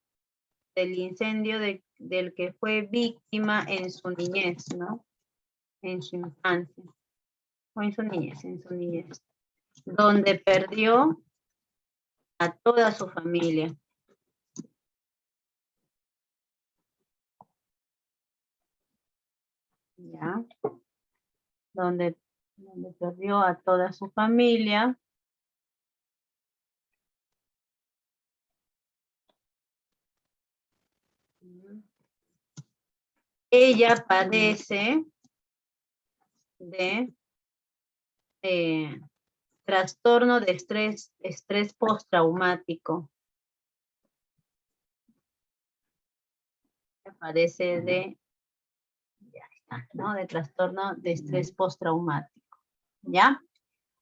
del incendio del que fue víctima en su niñez, ¿no? En su infancia, o en su niñez, donde perdió a toda su familia. ¿Ya? Donde perdió a toda su familia. Ella padece de trastorno de estrés postraumático. Ella padece de, ya está, ¿no? De trastorno de estrés postraumático. ¿Ya?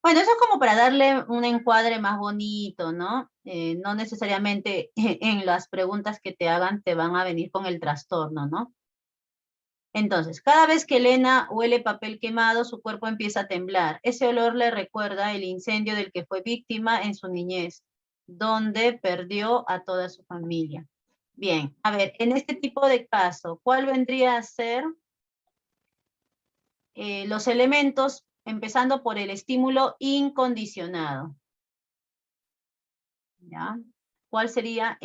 Bueno, eso es como para darle un encuadre más bonito, ¿no? No necesariamente en las preguntas que te hagan te van a venir con el trastorno, ¿no? Entonces, cada vez que Elena huele papel quemado, su cuerpo empieza a temblar. Ese olor le recuerda el incendio del que fue víctima en su niñez, donde perdió a toda su familia. Bien, a ver, en este tipo de caso, ¿cuál vendría a ser los elementos, empezando por el estímulo incondicionado? ¿Ya? ¿Cuál sería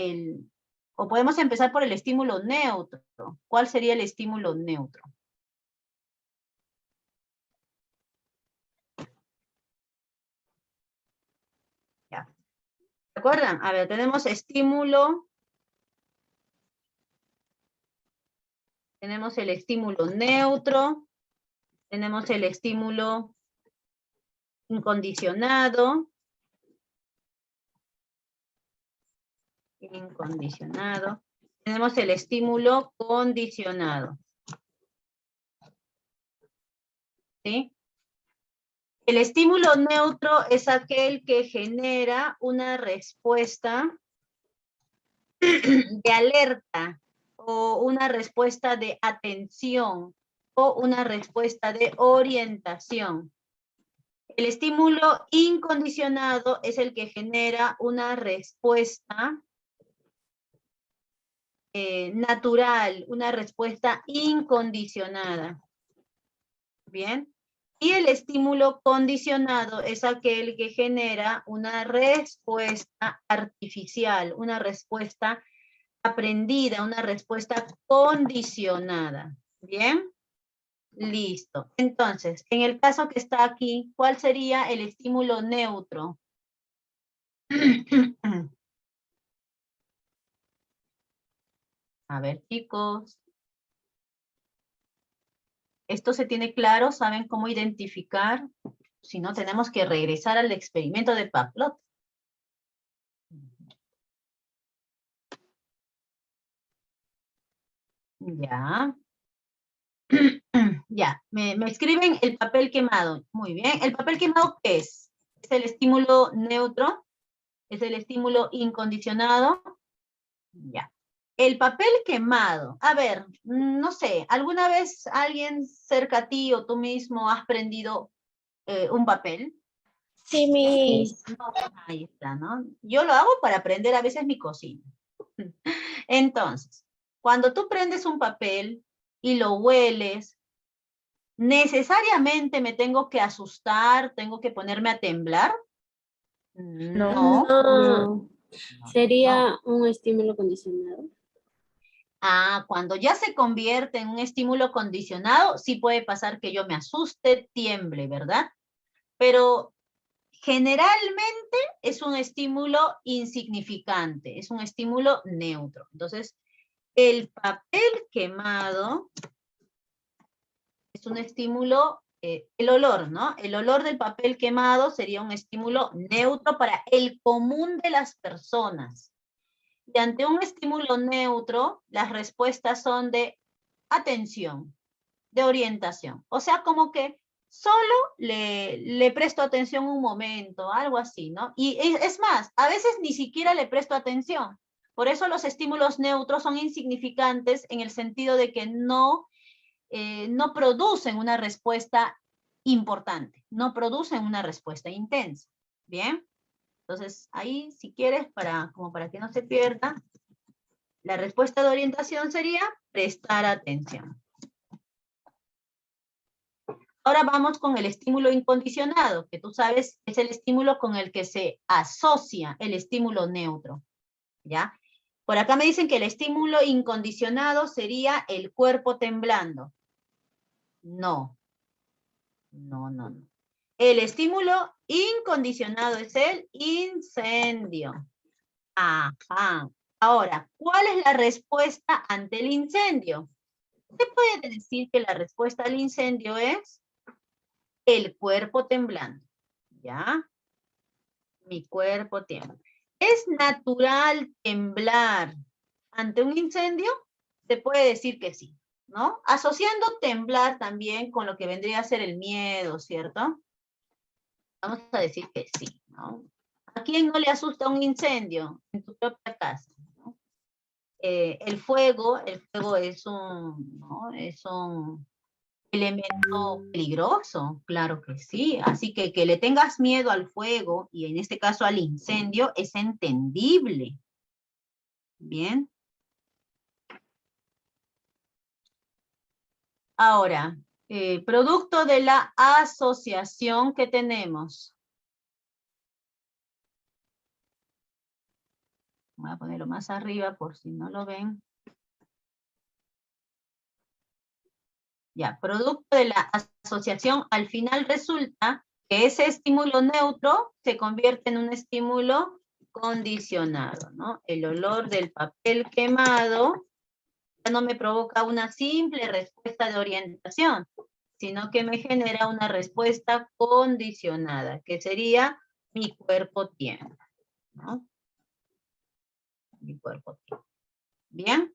o podemos empezar por el estímulo neutro? ¿Cuál sería el estímulo neutro? ¿Ya? ¿Se acuerdan? A ver, tenemos estímulo, tenemos el estímulo neutro, tenemos el estímulo incondicionado incondicionado. Tenemos el estímulo condicionado. ¿Sí? El estímulo neutro es aquel que genera una respuesta de alerta o una respuesta de atención o una respuesta de orientación. El estímulo incondicionado es el que genera una respuesta natural, una respuesta incondicionada. Bien. Y el estímulo condicionado es aquel que genera una respuesta artificial, una respuesta aprendida, una respuesta condicionada. ¿Bien? Listo. Entonces, en el caso que está aquí, ¿cuál sería el estímulo neutro? A ver, chicos. Esto se tiene claro, ¿saben cómo identificar? Si no, tenemos que regresar al experimento de Pavlov. Ya. Ya, me escriben el papel quemado. Muy bien. ¿El papel quemado qué es? ¿Es el estímulo neutro? ¿Es el estímulo incondicionado? Ya. El papel quemado. A ver, no sé, ¿alguna vez alguien cerca a ti o tú mismo has prendido un papel? Sí, mis. Ahí está, ¿no? Yo lo hago para prender a veces mi cocina. Entonces, cuando tú prendes un papel y lo hueles, ¿necesariamente me tengo que asustar? ¿Tengo que ponerme a temblar? No, No. no. Sería un estímulo condicionado. Ah, cuando ya se convierte en un estímulo condicionado, sí puede pasar que yo me asuste, tiemble, ¿verdad? Pero generalmente es un estímulo insignificante, es un estímulo neutro. Entonces, el papel quemado es un estímulo, el olor, ¿no? El olor del papel quemado sería un estímulo neutro para el común de las personas. Y ante un estímulo neutro, las respuestas son de atención, de orientación. O sea, como que solo le presto atención un momento, algo así, ¿no? Y es más, a veces ni siquiera le presto atención. Por eso los estímulos neutros son insignificantes en el sentido de que no producen una respuesta importante, no producen una respuesta intensa. ¿Bien? Entonces, ahí, si quieres, como para que no se pierda, la respuesta de orientación sería prestar atención. Ahora vamos con el estímulo incondicionado, que tú sabes es el estímulo con el que se asocia el estímulo neutro. ¿Ya? Por acá me dicen que el estímulo incondicionado sería el cuerpo temblando. No. No, no, no. El estímulo incondicionado es el incendio. Ajá. Ahora, ¿cuál es la respuesta ante el incendio? Se puede decir que la respuesta al incendio es el cuerpo temblando. ¿Ya? Mi cuerpo tiembla. ¿Es natural temblar ante un incendio? Se puede decir que sí, ¿no? Asociando temblar también con lo que vendría a ser el miedo, ¿cierto? Vamos a decir que sí, ¿no? ¿A quién no le asusta un incendio en tu propia casa? ¿No? El fuego es ¿no? Es un elemento peligroso, claro que sí. Así que le tengas miedo al fuego, y en este caso al incendio, es entendible. Bien. Ahora, producto de la asociación que tenemos. Voy a ponerlo más arriba por si no lo ven. Ya, producto de la asociación, al final resulta que ese estímulo neutro se convierte en un estímulo condicionado, ¿no? El olor del papel quemado ya no me provoca una simple respuesta de orientación, sino que me genera una respuesta condicionada, que sería mi cuerpo tiembla, ¿no? mi cuerpo. ¿Bien?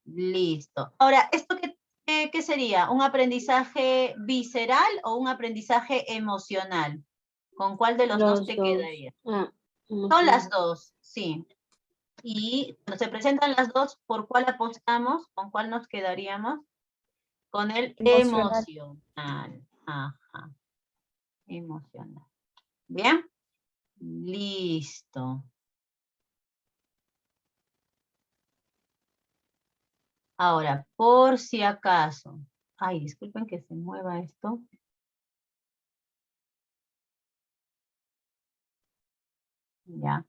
Listo. Ahora, ¿esto qué sería? ¿Un aprendizaje visceral o un aprendizaje emocional? ¿Con cuál de los dos Los te dos. quedaría? Ah, Son las emocional. dos, sí. Y cuando se presentan las dos, ¿por cuál apostamos? ¿Con cuál nos quedaríamos? Con el Emocional. emocional. Ajá. Emocional. ¿Bien? Listo. Ahora, por si acaso. Ay, disculpen que se mueva esto. Ya.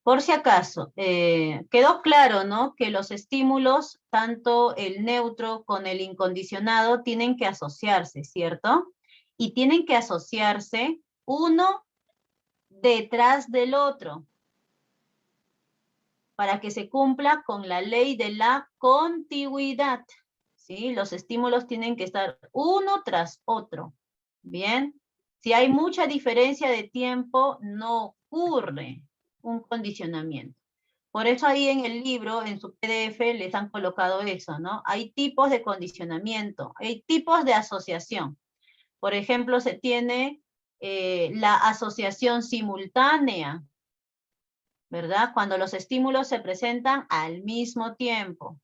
Por si acaso, quedó claro, ¿no? Que los estímulos, tanto el neutro con el incondicionado, tienen que asociarse, ¿cierto? Y tienen que asociarse uno detrás del otro para que se cumpla con la ley de la contigüidad, ¿sí? Los estímulos tienen que estar uno tras otro, ¿bien? Si hay mucha diferencia de tiempo, no ocurre un condicionamiento. Por eso ahí en el libro, en su PDF, les han colocado eso, ¿no? Hay tipos de condicionamiento, hay tipos de asociación. Por ejemplo, se tiene la asociación simultánea, ¿verdad? Cuando los estímulos se presentan al mismo tiempo.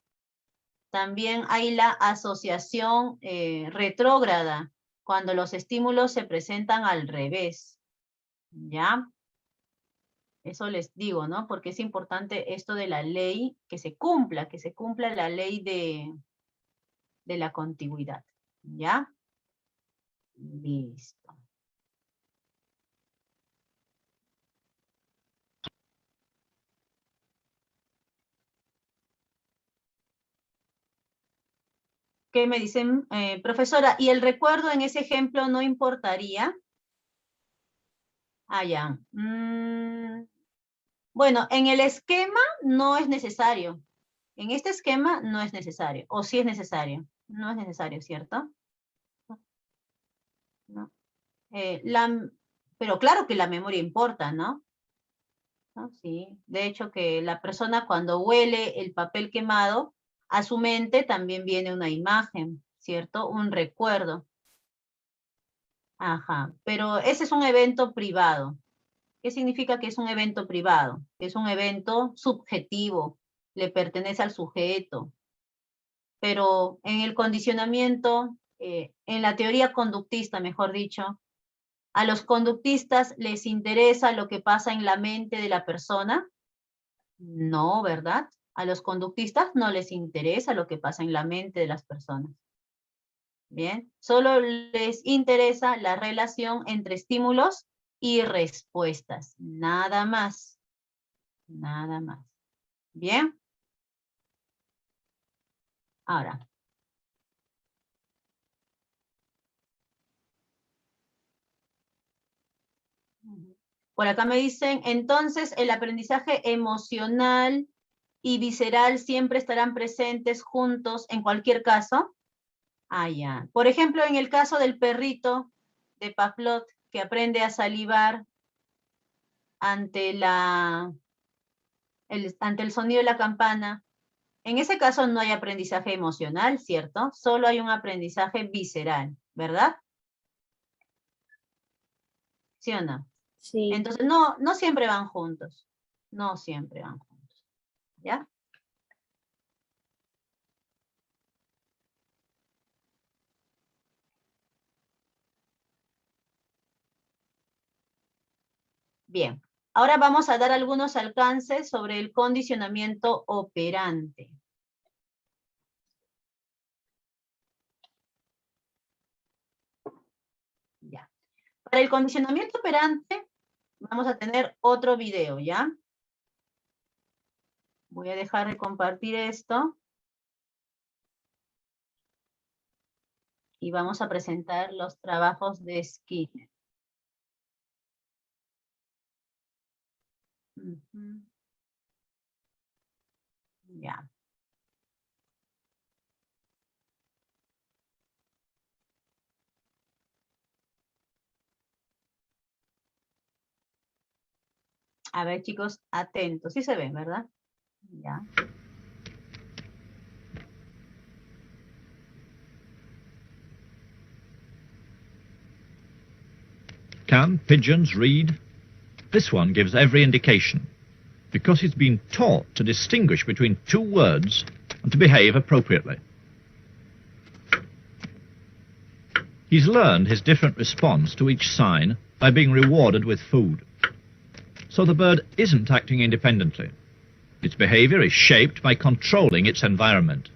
También hay la asociación retrógrada, cuando los estímulos se presentan al revés, ¿ya? Eso les digo, ¿no? Porque es importante esto de la ley, que se cumpla la ley de la contigüidad, ¿ya? Listo. ¿Qué me dicen, profesora? ¿Y el recuerdo en ese ejemplo no importaría? Ah, ya. Bueno, en el esquema no es necesario. En este esquema no es necesario. ¿O sí es necesario? No es necesario, ¿cierto? ¿No? Pero claro que la memoria importa, ¿no? ¿No? Sí. De hecho, que la persona cuando huele el papel quemado, a su mente también viene una imagen, ¿cierto? Un recuerdo. Ajá. Pero ese es un evento privado. ¿Qué significa que es un evento privado? Es un evento subjetivo, le pertenece al sujeto. Pero en el condicionamiento, en la teoría conductista, mejor dicho, a los conductistas les interesa lo que pasa en la mente de la persona. No, ¿verdad? A los conductistas no les interesa lo que pasa en la mente de las personas. Bien, solo les interesa la relación entre estímulos y respuestas. Nada más. Nada más. Bien. Ahora. Por acá me dicen, entonces el aprendizaje emocional y visceral siempre estarán presentes juntos en cualquier caso. Ah, ya. Por ejemplo, en el caso del perrito de Pavlov que aprende a salivar ante ante el sonido de la campana, en ese caso no hay aprendizaje emocional, ¿cierto? Solo hay un aprendizaje visceral, ¿verdad? ¿Sí o no? Sí. Entonces, no siempre van juntos. No siempre van juntos. ¿Ya? Bien. Ahora vamos a dar algunos alcances sobre el condicionamiento operante. Ya. Para el condicionamiento operante vamos a tener otro video, ¿ya? Voy a dejar de compartir esto. Y vamos a presentar los trabajos de Skinner. Ya. A ver, chicos, atentos. Sí se ven, ¿verdad? Ya. Can pigeons read? This one gives every indication, because he's been taught to distinguish between two words and to behave appropriately. He's learned his different response to each sign by being rewarded with food. So the bird isn't acting independently. Its behavior is shaped by controlling its environment.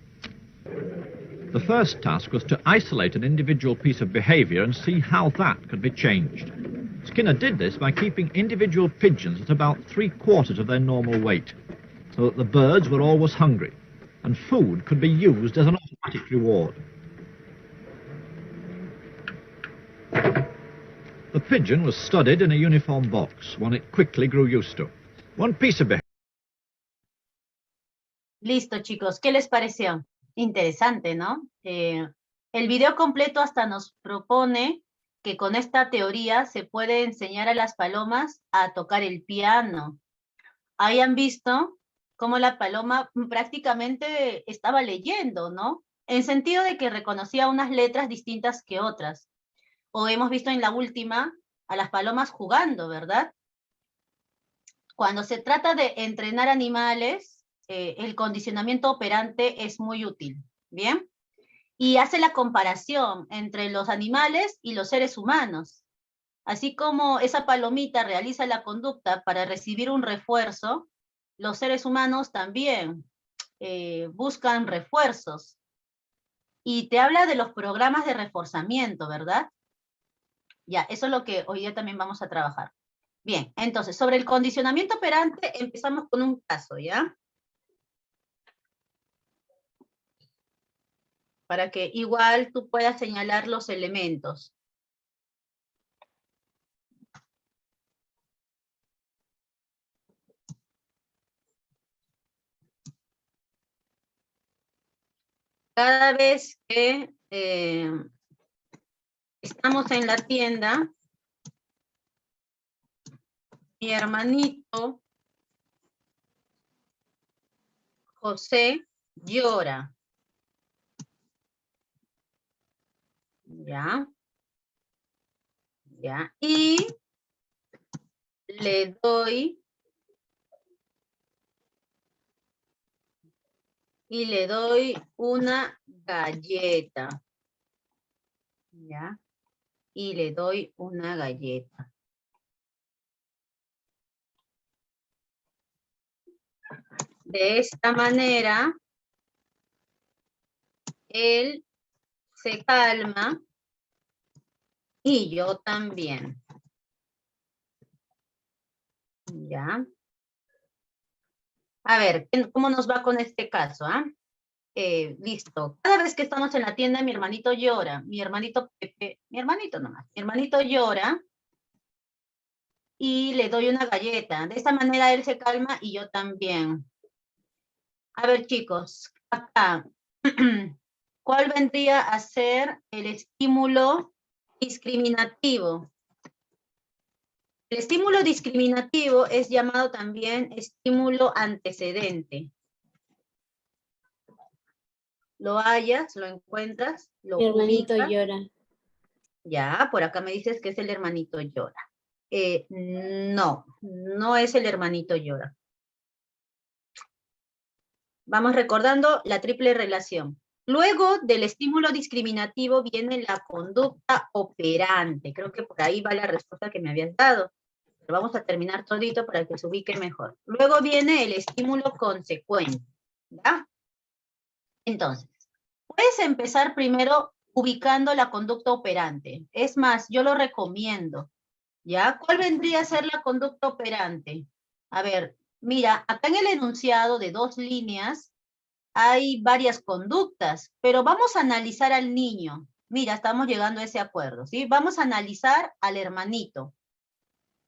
The first task was to isolate an individual piece of behavior and see how that could be changed. Skinner did this by keeping individual pigeons at about 3/4 of their normal weight, so that the birds were always hungry, and food could be used as an automatic reward. The pigeon was studied in a uniform box, one it quickly grew used to. One piece of behavior. Listo, chicos. ¿Qué les pareció? Interesante, ¿no? El video completo hasta nos propone que con esta teoría se puede enseñar a las palomas a tocar el piano. Hayan visto cómo la paloma prácticamente estaba leyendo, ¿no? En sentido de que reconocía unas letras distintas que otras. O hemos visto en la última a las palomas jugando, ¿verdad? Cuando se trata de entrenar animales, el condicionamiento operante es muy útil, ¿bien? Y hace la comparación entre los animales y los seres humanos. Así como esa palomita realiza la conducta para recibir un refuerzo, los seres humanos también buscan refuerzos. Y te habla de los programas de reforzamiento, ¿verdad? Ya, eso es lo que hoy día también vamos a trabajar. Bien, entonces, sobre el condicionamiento operante empezamos con un caso, ¿ya? Para que igual tú puedas señalar los elementos. Cada vez que estamos en la tienda, mi hermanito José llora. ¿Ya? ¿Ya? Y le doy una galleta. ¿Ya? Y le doy una galleta. De esta manera, él se calma y yo también. ¿Ya? A ver, ¿cómo nos va con este caso? Listo. Cada vez que estamos en la tienda, mi hermanito llora. Mi hermanito Pepe, mi hermanito nomás. Mi hermanito llora y le doy una galleta. De esta manera él se calma y yo también. A ver, chicos, acá. ¿Cuál vendría a ser el estímulo discriminativo? El estímulo discriminativo es llamado también estímulo antecedente. ¿Lo hallas? ¿Lo encuentras? ¿Lo Mi hermanito ubicas? llora. Ya, por acá me dices que es el hermanito llora. No, no es el hermanito llora. Vamos recordando la triple relación. Luego del estímulo discriminativo viene la conducta operante. Creo que por ahí va la respuesta que me habías dado. Pero vamos a terminar todito para que se ubique mejor. Luego viene el estímulo consecuente. ¿Ya? Entonces, puedes empezar primero ubicando la conducta operante. Es más, yo lo recomiendo. ¿Ya? ¿Cuál vendría a ser la conducta operante? A ver, mira, acá en el enunciado de 2 líneas hay varias conductas, pero vamos a analizar al niño. Mira, estamos llegando a ese acuerdo, ¿sí? Vamos a analizar al hermanito.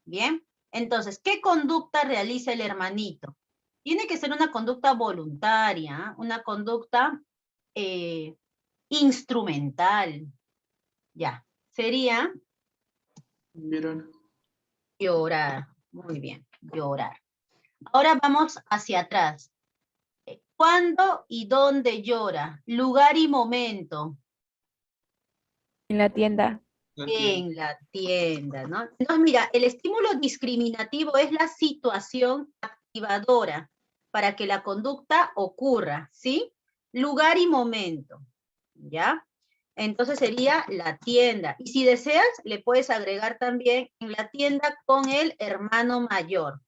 ¿Bien? Entonces, ¿qué conducta realiza el hermanito? Tiene que ser una conducta voluntaria, una conducta instrumental. Ya, sería Llorar. llorar. Muy bien, llorar. Ahora vamos hacia atrás. ¿Cuándo y dónde llora? Lugar y momento. En la tienda. En la tienda, ¿no? Entonces, mira, el estímulo discriminativo es la situación activadora para que la conducta ocurra, ¿sí? Lugar y momento, ¿ya? Entonces sería la tienda. Y si deseas, le puedes agregar también en la tienda con el hermano mayor.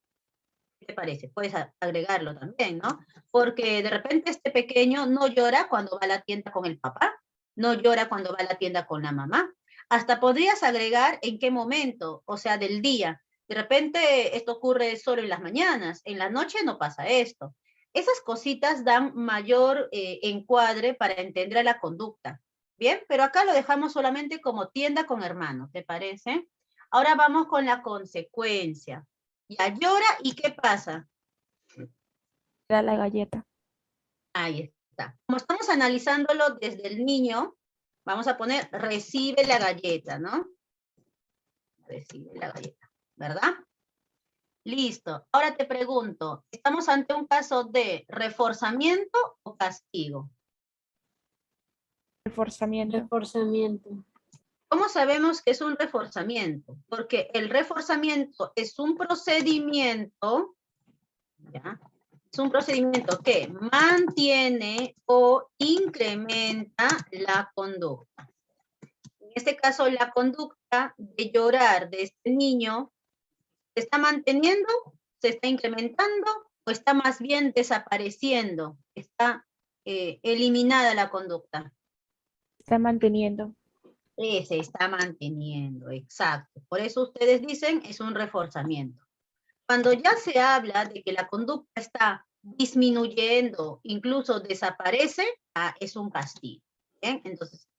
¿Qué te parece? Puedes agregarlo también, ¿no? Porque de repente este pequeño no llora cuando va a la tienda con el papá, no llora cuando va a la tienda con la mamá. Hasta podrías agregar en qué momento, o sea, del día. De repente esto ocurre solo en las mañanas, en la noche no pasa esto. Esas cositas dan mayor encuadre para entender la conducta. Bien, pero acá lo dejamos solamente como tienda con hermano, ¿te parece? Ahora vamos con la consecuencia. Ya llora y ¿qué pasa? Da la galleta. Ahí está. Como estamos analizándolo desde el niño, vamos a poner recibe la galleta, ¿no? Recibe la galleta, ¿verdad? Listo. Ahora te pregunto, ¿estamos ante un caso de reforzamiento o castigo? Reforzamiento. Reforzamiento. ¿Cómo sabemos que es un reforzamiento? Porque el reforzamiento es un procedimiento, ¿ya? Es un procedimiento que mantiene o incrementa la conducta. En este caso, la conducta de llorar de este niño ¿se está manteniendo, se está incrementando o está más bien desapareciendo? Está eliminada la conducta. Está manteniendo. Se está manteniendo, exacto. Por eso ustedes dicen es un reforzamiento. Cuando ya se habla de que la conducta está disminuyendo, incluso desaparece, es un castigo. ¿Bien? Entonces,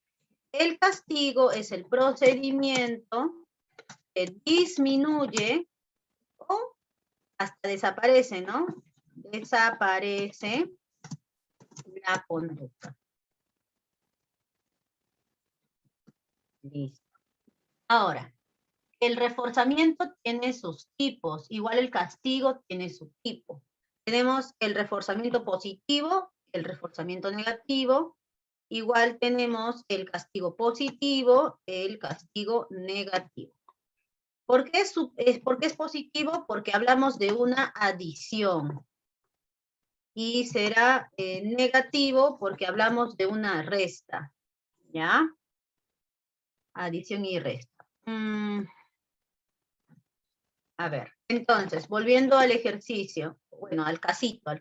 el castigo es el procedimiento que disminuye o hasta desaparece, ¿no? Desaparece la conducta. Listo. Ahora, el reforzamiento tiene sus tipos, igual el castigo tiene su tipo. Tenemos el reforzamiento positivo, el reforzamiento negativo, igual tenemos el castigo positivo, el castigo negativo. ¿Por qué es positivo? Porque hablamos de una adición. Y será negativo porque hablamos de una resta. ¿Ya? Adición y resta. A ver, entonces, volviendo al ejercicio, bueno, al casito.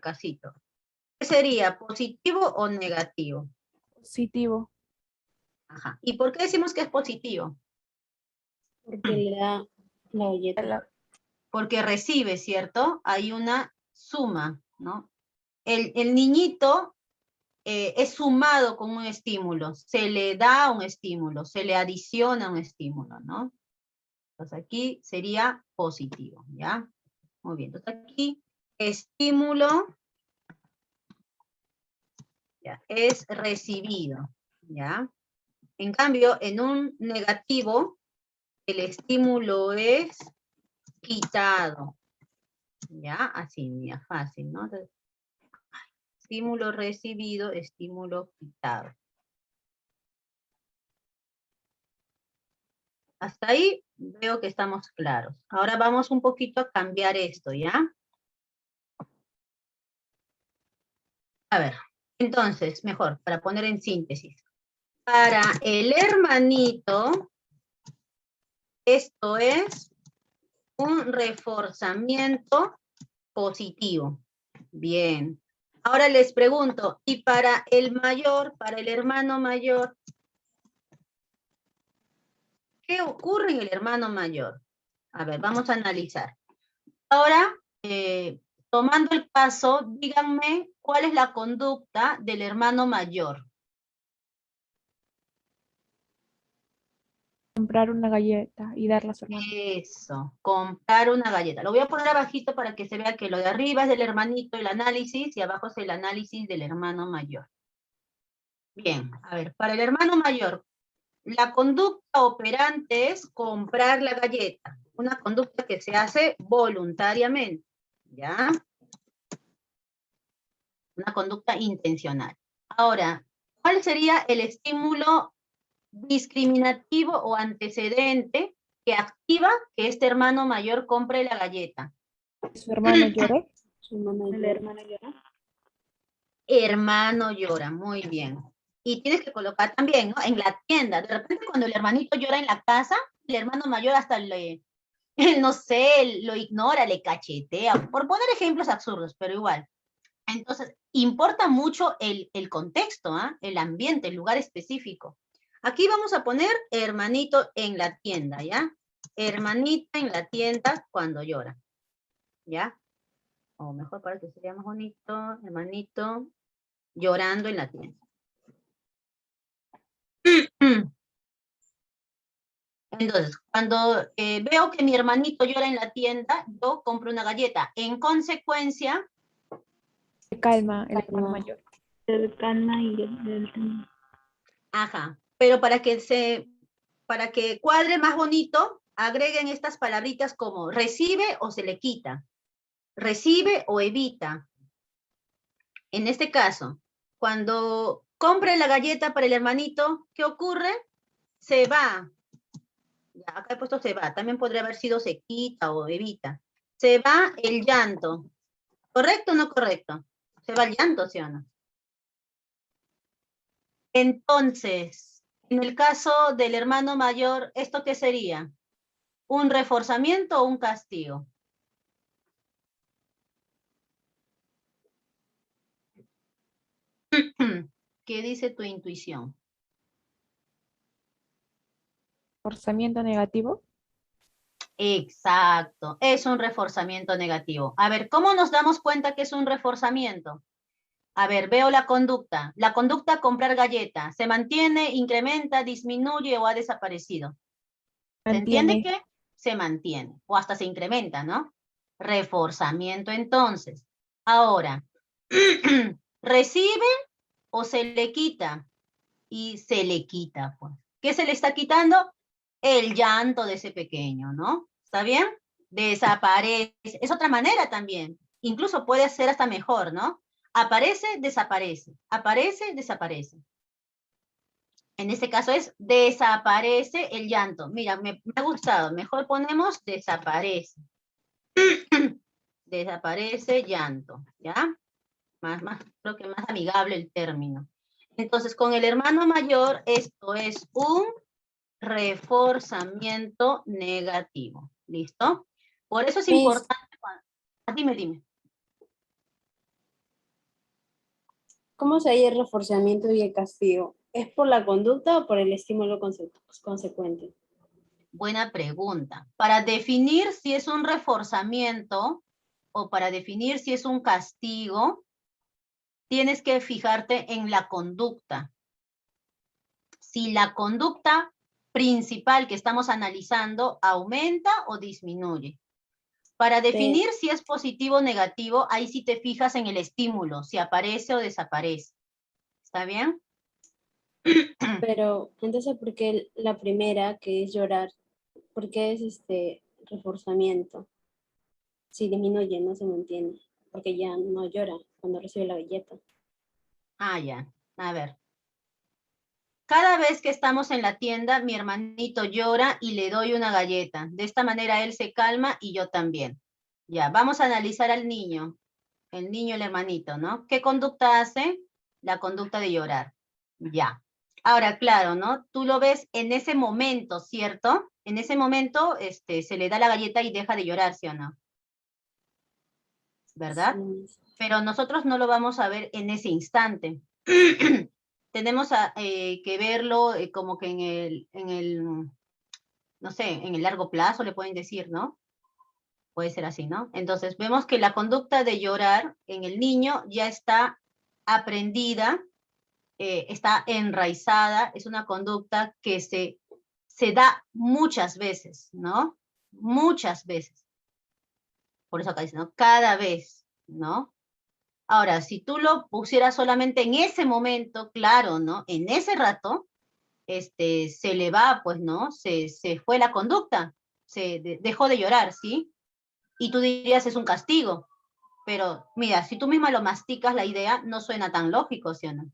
¿Qué sería, positivo o negativo? Positivo. Ajá. ¿Y por qué decimos que es positivo? Porque le da la galleta. Porque recibe, ¿cierto? Hay una suma, ¿no? El niñito es sumado con un estímulo, se le da un estímulo, se le adiciona un estímulo, ¿no? Entonces aquí sería positivo, ¿ya? Muy bien, entonces aquí estímulo ya, es recibido, ¿ya? En cambio, en un negativo, el estímulo es quitado, ¿ya? Así, mira, fácil, ¿no? Entonces, estímulo recibido, estímulo quitado. Hasta ahí veo que estamos claros. Ahora vamos un poquito a cambiar esto, ¿ya? A ver, entonces, mejor, para poner en síntesis. Para el hermanito, esto es un reforzamiento positivo. Bien. Ahora les pregunto, ¿y para el mayor, para el hermano mayor? ¿Qué ocurre en el hermano mayor? A ver, vamos a analizar. Ahora, tomando el caso, díganme cuál es la conducta del hermano mayor. Comprar una galleta y darla a su hermano. Eso, comprar una galleta. Lo voy a poner abajito para que se vea que lo de arriba es del hermanito, el análisis, y abajo es el análisis del hermano mayor. Bien, a ver, para el hermano mayor, la conducta operante es comprar la galleta. Una conducta que se hace voluntariamente, ¿ya? una conducta intencional. Ahora, ¿cuál sería el estímulo discriminativo o antecedente que activa que este hermano mayor compre la galleta? Su hermano llore. Su hermana El llora. hermano llora. Hermano llora, muy bien. Y tienes que colocar también, ¿no? En la tienda. De repente cuando el hermanito llora en la casa, el hermano mayor hasta le, no sé, lo ignora, le cachetea, por poner ejemplos absurdos, pero igual. Entonces, importa mucho el contexto, ¿ah? El ambiente, el lugar específico. Aquí vamos a poner hermanito en la tienda, ¿ya? Hermanita en la tienda cuando llora, ¿ya? O mejor para que sería más bonito, hermanito llorando en la tienda. Entonces, cuando veo que mi hermanito llora en la tienda, yo compro una galleta. En consecuencia, Se calma el hermano Calma. mayor. Se calma y él ajá, pero para que cuadre más bonito, agreguen estas palabritas como recibe o se le quita, recibe o evita. En este caso, cuando compre la galleta para el hermanito, ¿qué ocurre? Se va. Ya, acá he puesto se va, también podría haber sido se quita o evita. Se va el llanto. ¿Correcto o no correcto? Se va el llanto, ¿sí o no? Entonces, en el caso del hermano mayor, ¿esto qué sería? ¿Un reforzamiento o un castigo? ¿Qué dice tu intuición? Forzamiento negativo. Exacto, es un reforzamiento negativo. A ver, ¿cómo nos damos cuenta que es un reforzamiento? A ver, veo la conducta. La conducta comprar galleta. ¿Se mantiene, incrementa, disminuye o ha desaparecido? ¿Se entiende Mantiene. que se mantiene? O hasta se incrementa, ¿no? Reforzamiento entonces. Ahora, ¿recibe o se le quita? Y se le quita, pues. ¿Qué se le está quitando? El llanto de ese pequeño, ¿no? ¿Está bien? Desaparece. Es otra manera también. Incluso puede ser hasta mejor, ¿no? Aparece, desaparece. Aparece, desaparece. En este caso es desaparece el llanto. Mira, me ha gustado. Mejor ponemos desaparece. Desaparece llanto, ¿ya? Creo que más amigable el término. Entonces, con el hermano mayor, esto es un reforzamiento negativo. ¿Listo? Por eso es Miss, importante. Dime. ¿cómo se halla el reforzamiento y el castigo? ¿Es por la conducta o por el estímulo consecuente? Buena pregunta. Para definir si es un reforzamiento o para definir si es un castigo, tienes que fijarte en la conducta. Si la conducta principal que estamos analizando aumenta o disminuye. Para definir si es positivo o negativo, ahí sí te fijas en el estímulo, si aparece o desaparece. ¿Está bien? Pero, entonces, ¿por qué la primera, que es llorar, por qué es reforzamiento? Si disminuye, no se mantiene, porque ya no llora cuando recibe la galleta. Ah, ya. A ver. Cada vez que estamos en la tienda, mi hermanito llora y le doy una galleta. De esta manera él se calma y yo también. Ya, vamos a analizar al niño. El niño, el hermanito, ¿no? ¿Qué conducta hace? La conducta de llorar. Ya. Ahora, claro, ¿no? Tú lo ves en ese momento, ¿cierto? En ese momento se le da la galleta y deja de llorar, ¿sí o no? ¿Verdad? Sí. Pero nosotros no lo vamos a ver en ese instante. Tenemos que verlo como que no sé, en el largo plazo le pueden decir, ¿no? Puede ser así, ¿no? Entonces vemos que la conducta de llorar en el niño ya está aprendida, está enraizada, es una conducta que se da muchas veces, ¿no? Muchas veces. Por eso acá dice, ¿no? Cada vez, ¿no? Ahora, si tú lo pusieras solamente en ese momento, claro, ¿no? En ese rato, se le va, pues, ¿no? Se fue la conducta, dejó de llorar, ¿sí? Y tú dirías, es un castigo. Pero mira, si tú misma lo masticas, la idea no suena tan lógico, ¿sí o no?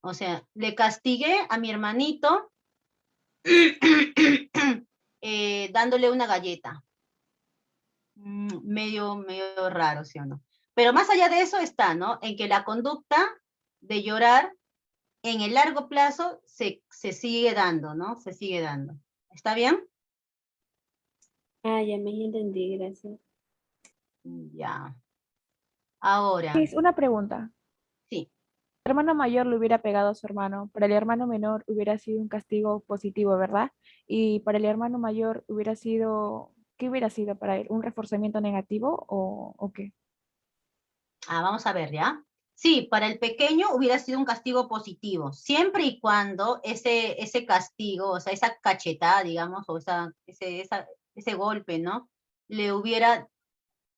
O sea, le castigué a mi hermanito dándole una galleta. Medio raro, ¿sí o no? Pero más allá de eso está, ¿no? En que la conducta de llorar en el largo plazo se sigue dando, ¿no? Se sigue dando. ¿Está bien? Ah, ya me entendí, gracias. Ya. Ahora, Es una pregunta. sí. El hermano mayor le hubiera pegado a su hermano, para el hermano menor hubiera sido un castigo positivo, ¿verdad? Y para el hermano mayor hubiera sido, ¿qué hubiera sido para él? ¿Un reforzamiento negativo o qué? Vamos a ver, ¿ya? Sí, para el pequeño hubiera sido un castigo positivo, siempre y cuando ese castigo, o sea, esa cachetada, digamos, o ese golpe, ¿no? Le hubiera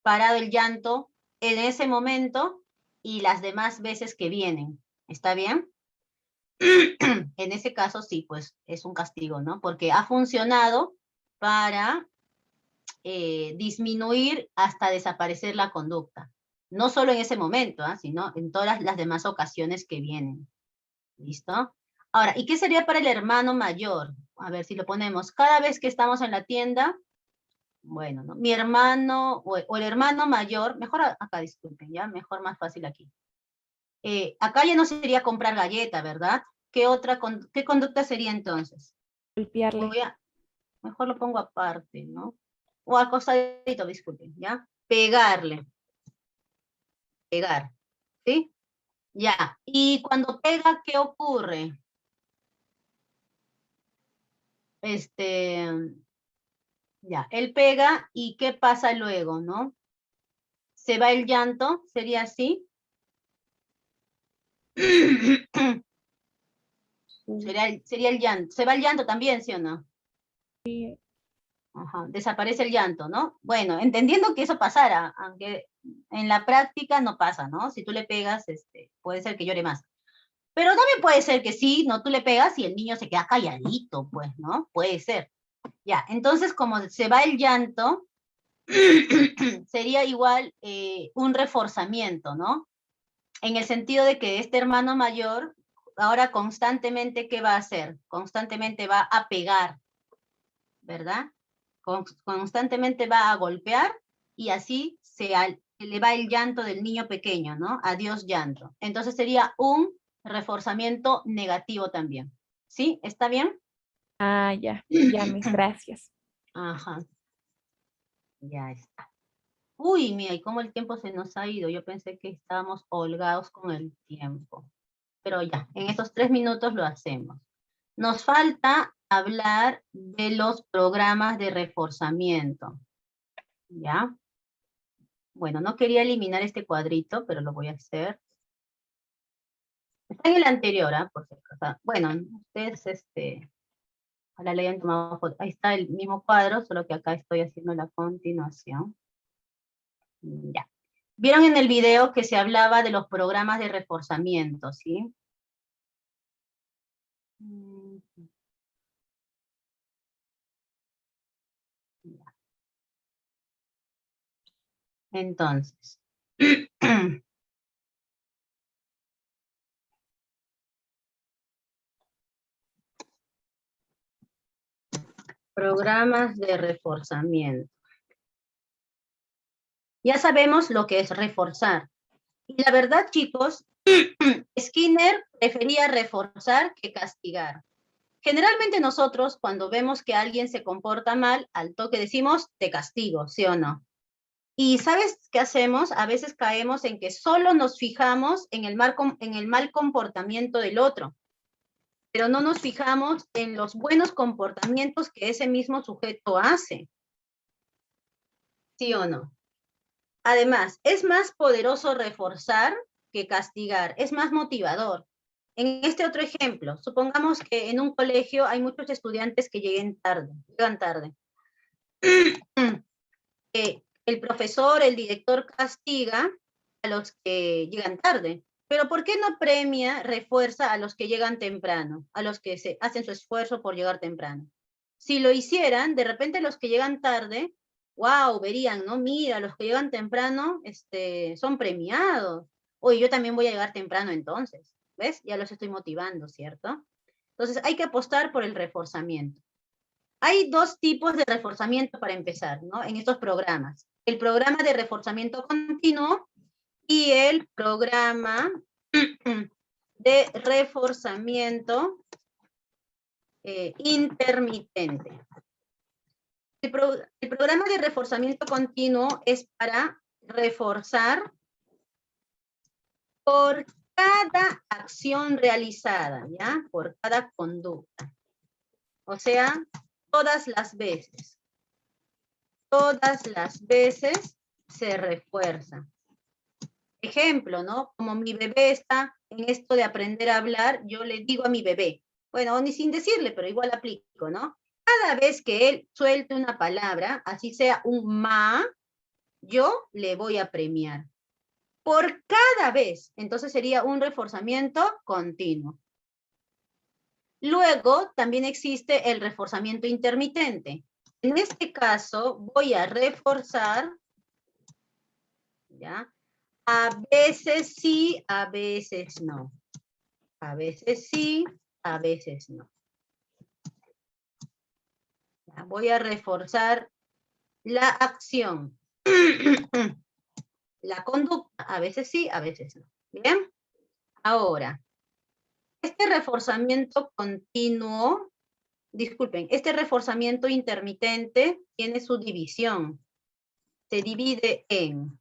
parado el llanto en ese momento y las demás veces que vienen. ¿Está bien? En ese caso sí, pues es un castigo, ¿no? Porque ha funcionado para disminuir hasta desaparecer la conducta. No solo en ese momento, sino en todas las demás ocasiones que vienen. ¿Listo? Ahora, ¿y qué sería para el hermano mayor? A ver si lo ponemos. Cada vez que estamos en la tienda, bueno, ¿no? Mi hermano o el hermano mayor, mejor acá, disculpen, ¿ya? Mejor, más fácil aquí. Acá ya no sería comprar galleta, ¿verdad? ¿Qué conducta sería entonces? Golpearle. Mejor lo pongo aparte, ¿no? O al costadito, disculpen, ¿ya? Pegarle. Pegar, ¿sí? Ya. Y cuando pega, ¿qué ocurre? Ya, él pega y ¿qué pasa luego, no? ¿Se va el llanto? ¿Sería así? Sería el llanto. ¿Se va el llanto también, sí o no? Sí. Ajá, desaparece el llanto, ¿no? Bueno, entendiendo que eso pasara, aunque en la práctica no pasa, ¿no? Si tú le pegas, puede ser que llore más. Pero también puede ser que sí, ¿no? Tú le pegas y el niño se queda calladito, pues, ¿no? Puede ser. Ya, entonces como se va el llanto, sería igual un reforzamiento, ¿no? En el sentido de que este hermano mayor ahora constantemente, ¿qué va a hacer? Constantemente va a pegar, ¿verdad? Constantemente va a golpear y así le va el llanto del niño pequeño, ¿no? Adiós llanto. Entonces sería un reforzamiento negativo también. ¿Sí? ¿Está bien? Ah, ya, mis gracias. Ajá, ya está. Uy, mira, y cómo el tiempo se nos ha ido. Yo pensé que estábamos holgados con el tiempo. Pero ya, en estos 3 minutos lo hacemos. Nos falta hablar de los programas de reforzamiento. ¿Ya? Bueno, no quería eliminar este cuadrito, pero lo voy a hacer. Está en el anterior, por si acaso. Bueno, ustedes, ojalá le hayan tomado foto. Ahí está el mismo cuadro, solo que acá estoy haciendo la continuación. Ya. Vieron en el video que se hablaba de los programas de reforzamiento, ¿sí? Entonces, programas de reforzamiento. Ya sabemos lo que es reforzar. Y la verdad, chicos, Skinner prefería reforzar que castigar. Generalmente nosotros, cuando vemos que alguien se comporta mal, al toque decimos, te castigo, ¿sí o no? Y ¿sabes qué hacemos? A veces caemos en que solo nos fijamos en el mal comportamiento del otro, pero no nos fijamos en los buenos comportamientos que ese mismo sujeto hace. ¿Sí o no? Además, es más poderoso reforzar que castigar, es más motivador. En este otro ejemplo, supongamos que en un colegio hay muchos estudiantes que llegan tarde. El profesor, el director castiga a los que llegan tarde, pero ¿por qué no refuerza a los que llegan temprano, a los que hacen su esfuerzo por llegar temprano? Si lo hicieran, de repente los que llegan tarde wow, verían, ¿no? Mira, los que llegan temprano, son premiados. Oye, yo también voy a llegar temprano entonces, ¿ves? Ya los estoy motivando, ¿cierto? Entonces hay que apostar por el reforzamiento. Hay dos tipos de reforzamiento para empezar, ¿no? En estos programas. El programa de reforzamiento continuo y el programa de reforzamiento intermitente. El programa de reforzamiento continuo es para reforzar por cada acción realizada, ¿ya? Por cada conducta. O sea, todas las veces. Todas las veces se refuerza. Ejemplo, ¿no? Como mi bebé está en esto de aprender a hablar, yo le digo a mi bebé, bueno, ni sin decirle, pero igual aplico, ¿no? Cada vez que él suelte una palabra, así sea un ma, yo le voy a premiar. Por cada vez. Entonces sería un reforzamiento continuo. Luego también existe el reforzamiento intermitente. En este caso voy a reforzar, ¿ya? A veces sí, a veces no. A veces sí, a veces no. Ya, voy a reforzar la acción. La conducta, a veces sí, a veces no. ¿Bien? Ahora, este reforzamiento continuo, disculpen, este reforzamiento intermitente tiene su división. Se divide en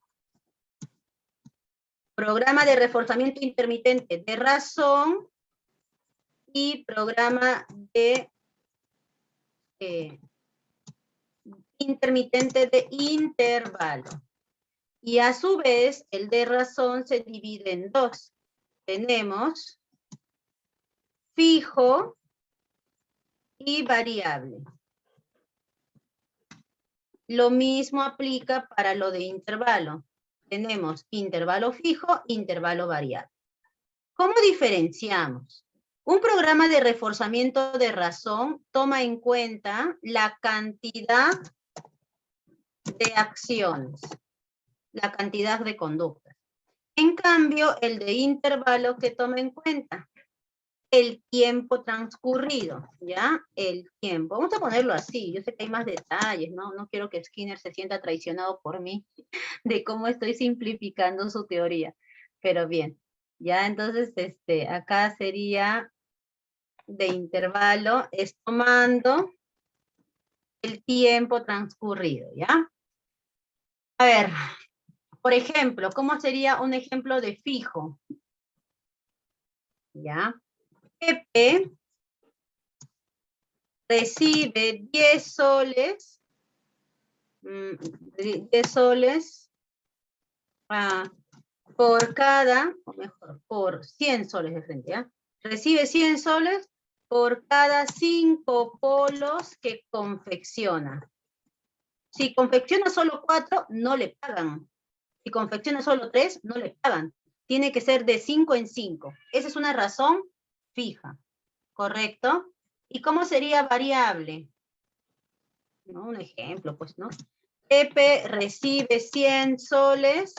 programa de reforzamiento intermitente de razón y programa de intermitente de intervalo. Y a su vez, el de razón se divide en dos. Tenemos fijo y variable. Lo mismo aplica para lo de intervalo. Tenemos intervalo fijo, intervalo variable. ¿Cómo diferenciamos? Un programa de reforzamiento de razón toma en cuenta la cantidad de acciones, la cantidad de conductas. En cambio, el de intervalo, que toma en cuenta el tiempo transcurrido, ¿ya? El tiempo. Vamos a ponerlo así. Yo sé que hay más detalles, ¿no? No quiero que Skinner se sienta traicionado por mí de cómo estoy simplificando su teoría. Pero bien, ya entonces, acá sería de intervalo, es tomando el tiempo transcurrido, ¿ya? A ver, por ejemplo, ¿cómo sería un ejemplo de fijo? ¿Ya? Pepe recibe 10 soles, 10 soles por cada, o mejor, por 100 soles de frente, ¿ya? Recibe 100 soles por cada 5 polos que confecciona. Si confecciona solo 4, no le pagan. Si confecciona solo 3, no le pagan. Tiene que ser de 5 en 5. Esa es una razón fija, ¿correcto? ¿Y cómo sería variable? ¿No? Un ejemplo, pues, ¿no? Pepe recibe 100 soles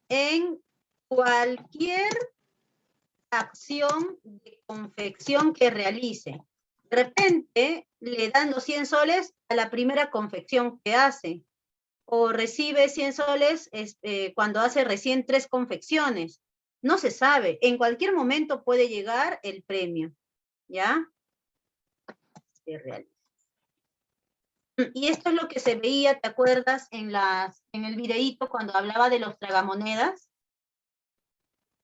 en cualquier acción de confección que realice. De repente le dan los 100 soles a la primera confección que hace, o recibe 100 soles cuando hace recién 3 confecciones. No se sabe, en cualquier momento puede llegar el premio, ¿ya? Se realiza. Y esto es lo que se veía, ¿te acuerdas? En el videíto cuando hablaba de los tragamonedas.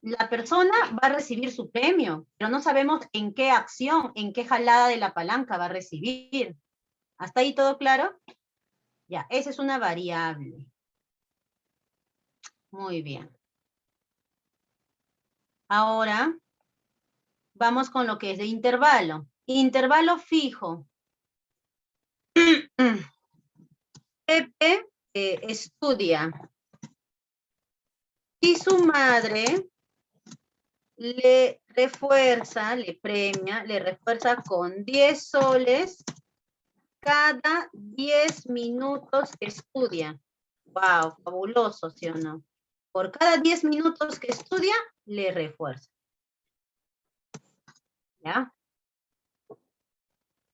La persona va a recibir su premio, pero no sabemos en qué acción, en qué jalada de la palanca va a recibir. ¿Hasta ahí todo claro? Ya, esa es una variable. Muy bien. Ahora, vamos con lo que es de intervalo. Intervalo fijo. Pepe estudia. Y su madre le refuerza, le premia, le refuerza con 10 soles cada 10 minutos que estudia. Wow, fabuloso, ¿sí o no? Por cada 10 minutos que estudia, le refuerza. ¿Ya?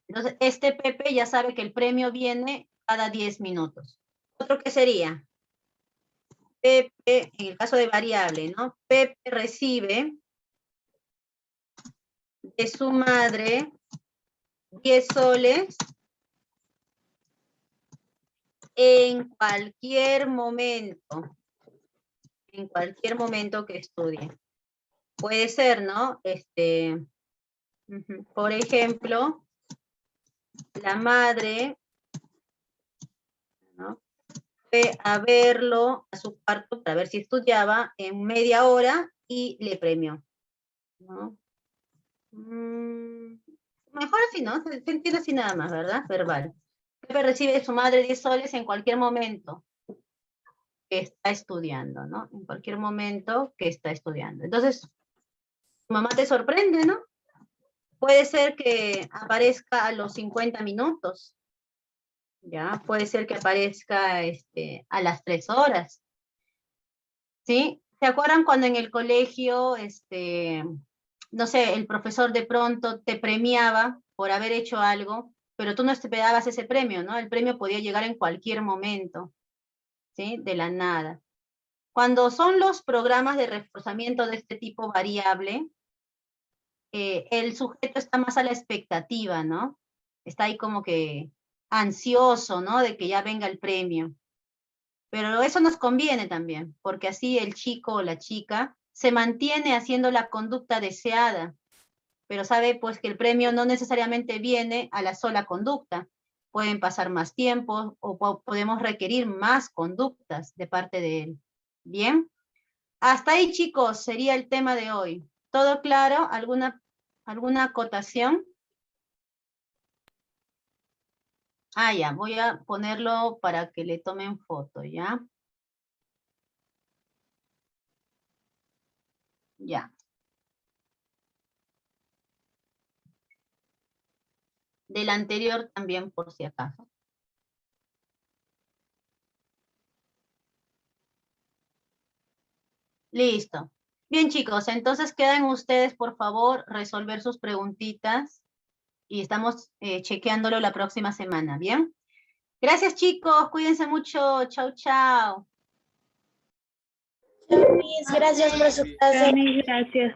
Entonces, este Pepe ya sabe que el premio viene cada 10 minutos. ¿Otro qué sería? Pepe, en el caso de variable, ¿no? Pepe recibe de su madre 10 soles en cualquier momento que estudie. Puede ser, ¿no? Por ejemplo, la madre, ¿no?, fue a verlo a su cuarto para ver si estudiaba en media hora y le premió, ¿no? Mejor así, ¿no? Se entiende así nada más, ¿verdad? Verbal. Pepe recibe de su madre 10 soles en cualquier momento que está estudiando, ¿no? En cualquier momento que está estudiando. Entonces, tu mamá te sorprende, ¿no? Puede ser que aparezca a los 50 minutos. Ya, puede ser que aparezca a las 3 horas. ¿Sí? ¿Se acuerdan cuando en el colegio, no sé, el profesor de pronto te premiaba por haber hecho algo, pero tú no esperabas ese premio, ¿no? El premio podía llegar en cualquier momento, ¿sí? De la nada. Cuando son los programas de reforzamiento de este tipo variable, el sujeto está más a la expectativa, ¿no? Está ahí como que ansioso, ¿no? De que ya venga el premio. Pero eso nos conviene también, porque así el chico o la chica se mantiene haciendo la conducta deseada, pero sabe pues que el premio no necesariamente viene a la sola conducta. Pueden pasar más tiempo o podemos requerir más conductas de parte de él. ¿Bien? Hasta ahí, chicos, sería el tema de hoy. ¿Todo claro? ¿Alguna acotación? Ah, ya, voy a ponerlo para que le tomen foto, ¿ya? Ya. Del anterior también, por si acaso. Listo. Bien, chicos, entonces quedan ustedes, por favor, resolver sus preguntitas y estamos chequeándolo la próxima semana, ¿bien? Gracias, chicos. Cuídense mucho. Chau, chau. Gracias por su clase. Gracias.